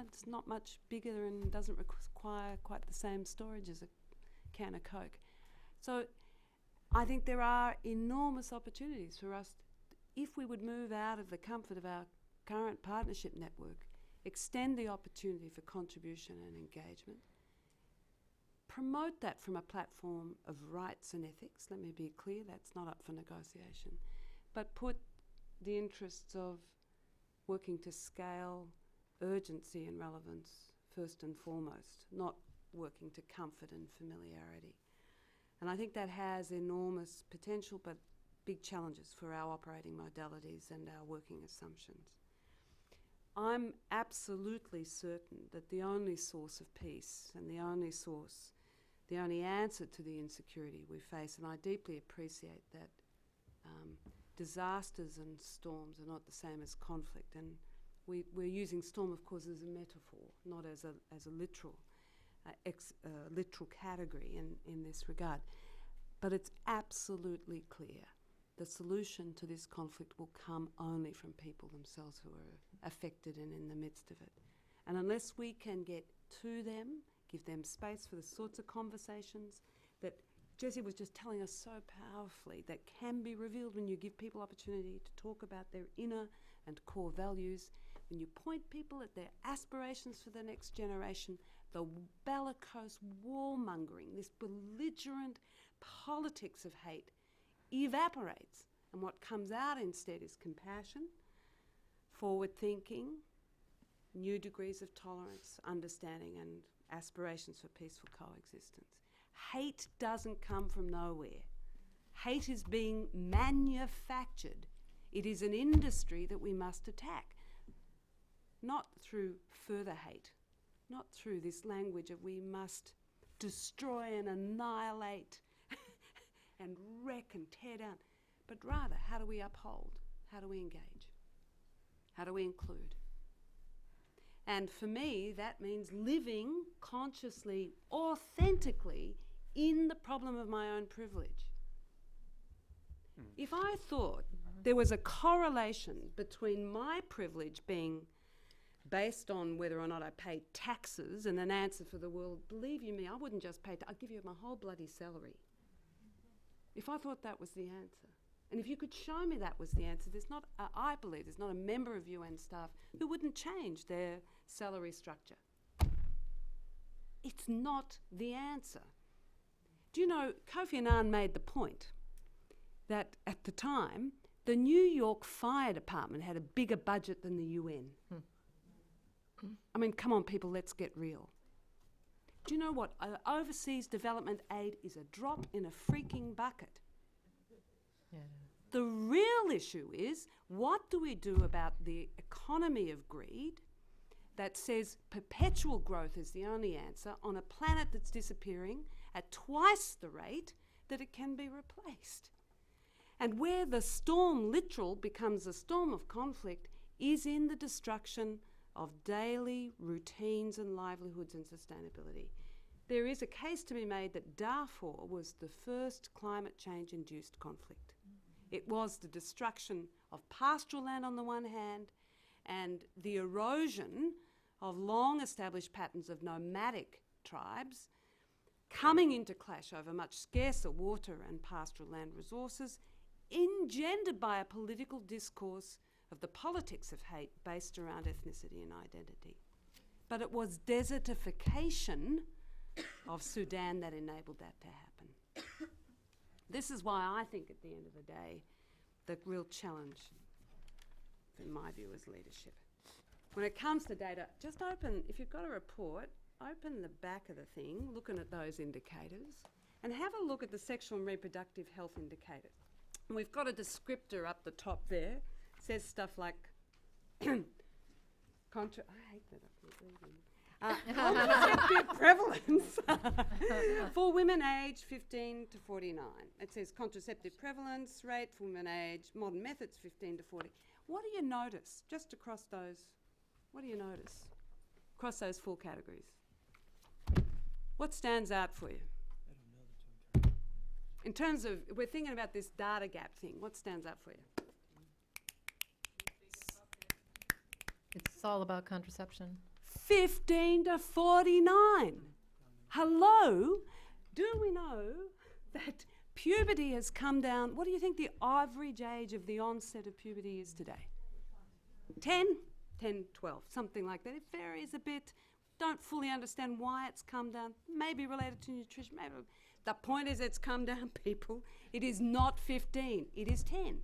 It's not much bigger and doesn't require quite the same storage as a can of Coke. So I think there are enormous opportunities for us if we would move out of the comfort of our current partnership network, extend the opportunity for contribution and engagement, promote that from a platform of rights and ethics. Let me be clear, that's not up for negotiation. But put the interests of working to scale urgency and relevance first and foremost, not working to comfort and familiarity. And I think that has enormous potential but big challenges for our operating modalities and our working assumptions. I'm absolutely certain that the only source of peace and the only answer to the insecurity we face, and I deeply appreciate that disasters and storms are not the same as conflict, and we're using storm, of course, as a metaphor, not as a literal category in this regard. But it's absolutely clear the solution to this conflict will come only from people themselves who are affected and in the midst of it. And unless we can get to them, give them space for the sorts of conversations that Jessie was just telling us so powerfully that can be revealed when you give people opportunity to talk about their inner and core values, when you point people at their aspirations for the next generation, the bellicose warmongering, this belligerent politics of hate evaporates, and what comes out instead is compassion, forward thinking, new degrees of tolerance, understanding, and aspirations for peaceful coexistence. Hate doesn't come from nowhere. Hate is being manufactured. It is an industry that we must attack, not through further hate, not through this language of we must destroy and annihilate and wreck and tear down, but rather how do we uphold, how do we engage, how do we include? And for me, that means living consciously, authentically in the problem of my own privilege. If I thought there was a correlation between my privilege being based on whether or not I paid taxes and an answer for the world, believe you me, I wouldn't just pay, I'd give you my whole bloody salary. If I thought that was the answer. And if you could show me that was the answer, I believe there's not a member of UN staff who wouldn't change their salary structure. It's not the answer. Do you know, Kofi Annan made the point that at the time, the New York Fire Department had a bigger budget than the UN. I mean, come on, people, let's get real. Do you know what? Overseas development aid is a drop in a freaking bucket. Yeah. The real issue is, what do we do about the economy of greed that says perpetual growth is the only answer on a planet that's disappearing at twice the rate that it can be replaced. And where the storm literal becomes a storm of conflict is in the destruction of daily routines and livelihoods and sustainability. There is a case to be made that Darfur was the first climate change-induced conflict. It was the destruction of pastoral land on the one hand and the erosion of long-established patterns of nomadic tribes coming into clash over much scarcer water and pastoral land resources, engendered by a political discourse of the politics of hate based around ethnicity and identity. But it was desertification of Sudan that enabled that to happen. This is why I think at the end of the day, the real challenge, in my view, is leadership. When it comes to data, just open, if you've got a report, open the back of the thing, looking at those indicators, and have a look at the sexual and reproductive health indicators. And we've got a descriptor up the top there. It says stuff like, I hate that. Contraceptive prevalence for women aged 15 to 49. It says contraceptive prevalence rate for women aged, modern methods 15 to 40. What do you notice just across those? What do you notice across those 4 categories? What stands out for you? In terms of, we're thinking about this data gap thing. What stands out for you? It's all about contraception. 15 to 49. Hello? Do we know that puberty has come down? What do you think the average age of the onset of puberty is today? 10, 12, something like that. It varies a bit. Don't fully understand why it's come down. Maybe related to nutrition. Maybe. The point is it's come down, people. It is not 15. It is 10.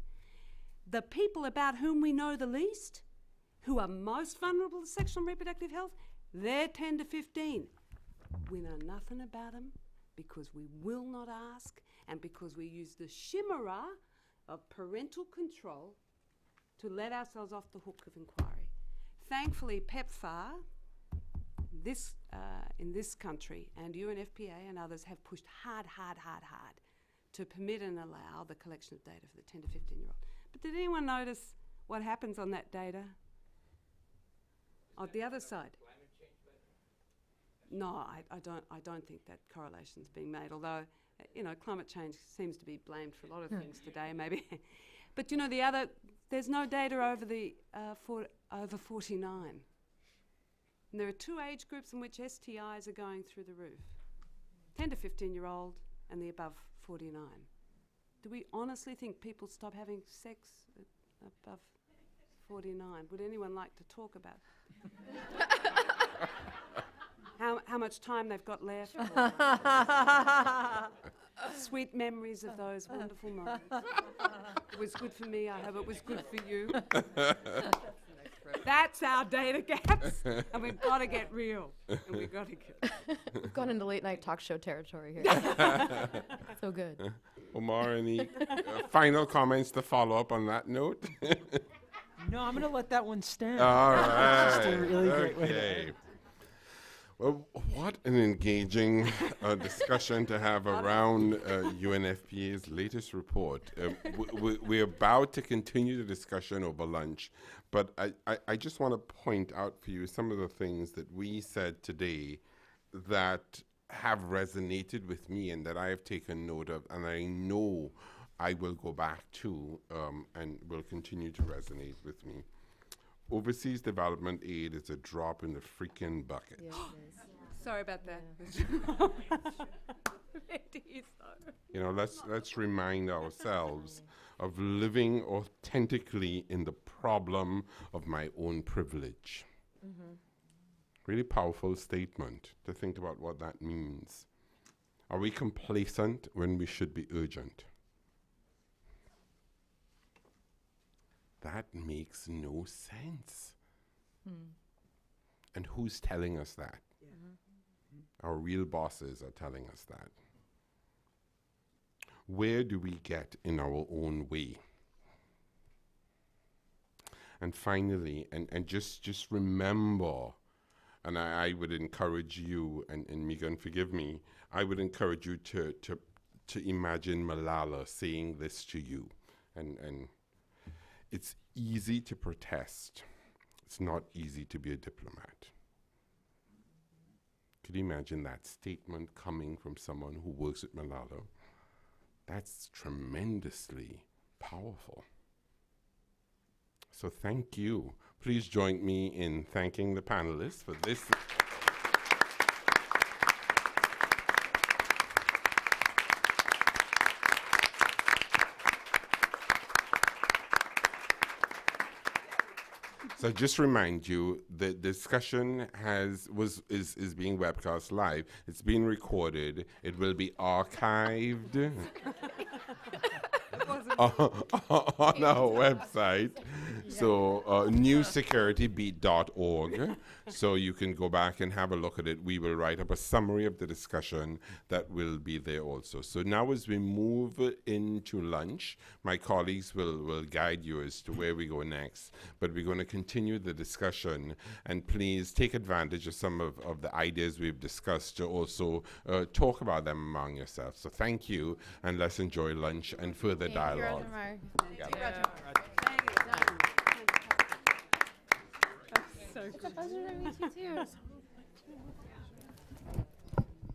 The people about whom we know the least, who are most vulnerable to sexual and reproductive health, they're 10 to 15. We know nothing about them because we will not ask and because we use the chimera of parental control to let ourselves off the hook of inquiry. Thankfully, PEPFAR, in this country, and UNFPA and others have pushed hard to permit and allow the collection of data for the 10 to 15-year-old. But did anyone notice what happens on that data? On the other side. No, I don't think that correlation's being made, although, climate change seems to be blamed for a lot of things today, maybe. But, there's no data over over 49. And there are 2 age groups in which STIs are going through the roof. 10 to 15-year-old and the above 49. Do we honestly think people stop having sex above 49? Would anyone like to talk about how much time they've got left? Sweet memories of those wonderful moments. It was good for me. I hope it was good for you. That's our data gaps, and we've got to get real. And we've got to get. We've gone into late night talk show territory here. So good. Omar, any final comments to follow up on that note? No, I'm going to let that one stand. All right. Just a really great way to Okay. Well, what an engaging discussion to have around UNFPA's latest report. We're about to continue the discussion over lunch, but I just want to point out for you some of the things that we said today that have resonated with me and that I have taken note of, and I know I will go back to and will continue to resonate with me. Overseas development aid is a drop in the freaking bucket. Yes, it is. Sorry about that. It is though. Let's remind ourselves of living authentically in the problem of my own privilege. Mm-hmm. Really powerful statement to think about what that means. Are we complacent when we should be urgent? That makes no sense. And who's telling us that? Our real bosses are telling us that. Where do we get in our own way? And finally, and just remember And I would encourage you, and Megan, forgive me, I would encourage you to imagine Malala saying this to you. And it's easy to protest. It's not easy to be a diplomat. Could you imagine that statement coming from someone who works at Malala? That's tremendously powerful. So thank you. Please join me in thanking the panelists for this. So just remind you, the discussion is being webcast live. It's being recorded. It will be archived on our website. So newsecuritybeat.org. So you can go back and have a look at it. We will write up a summary of the discussion that will be there also. So now as we move into lunch, my colleagues will guide you as to where we go next. But we're going to continue the discussion, and please take advantage of some of the ideas we've discussed to also talk about them among yourselves. So thank you, and let's enjoy lunch and further dialogue. It's a pleasure to meet you too.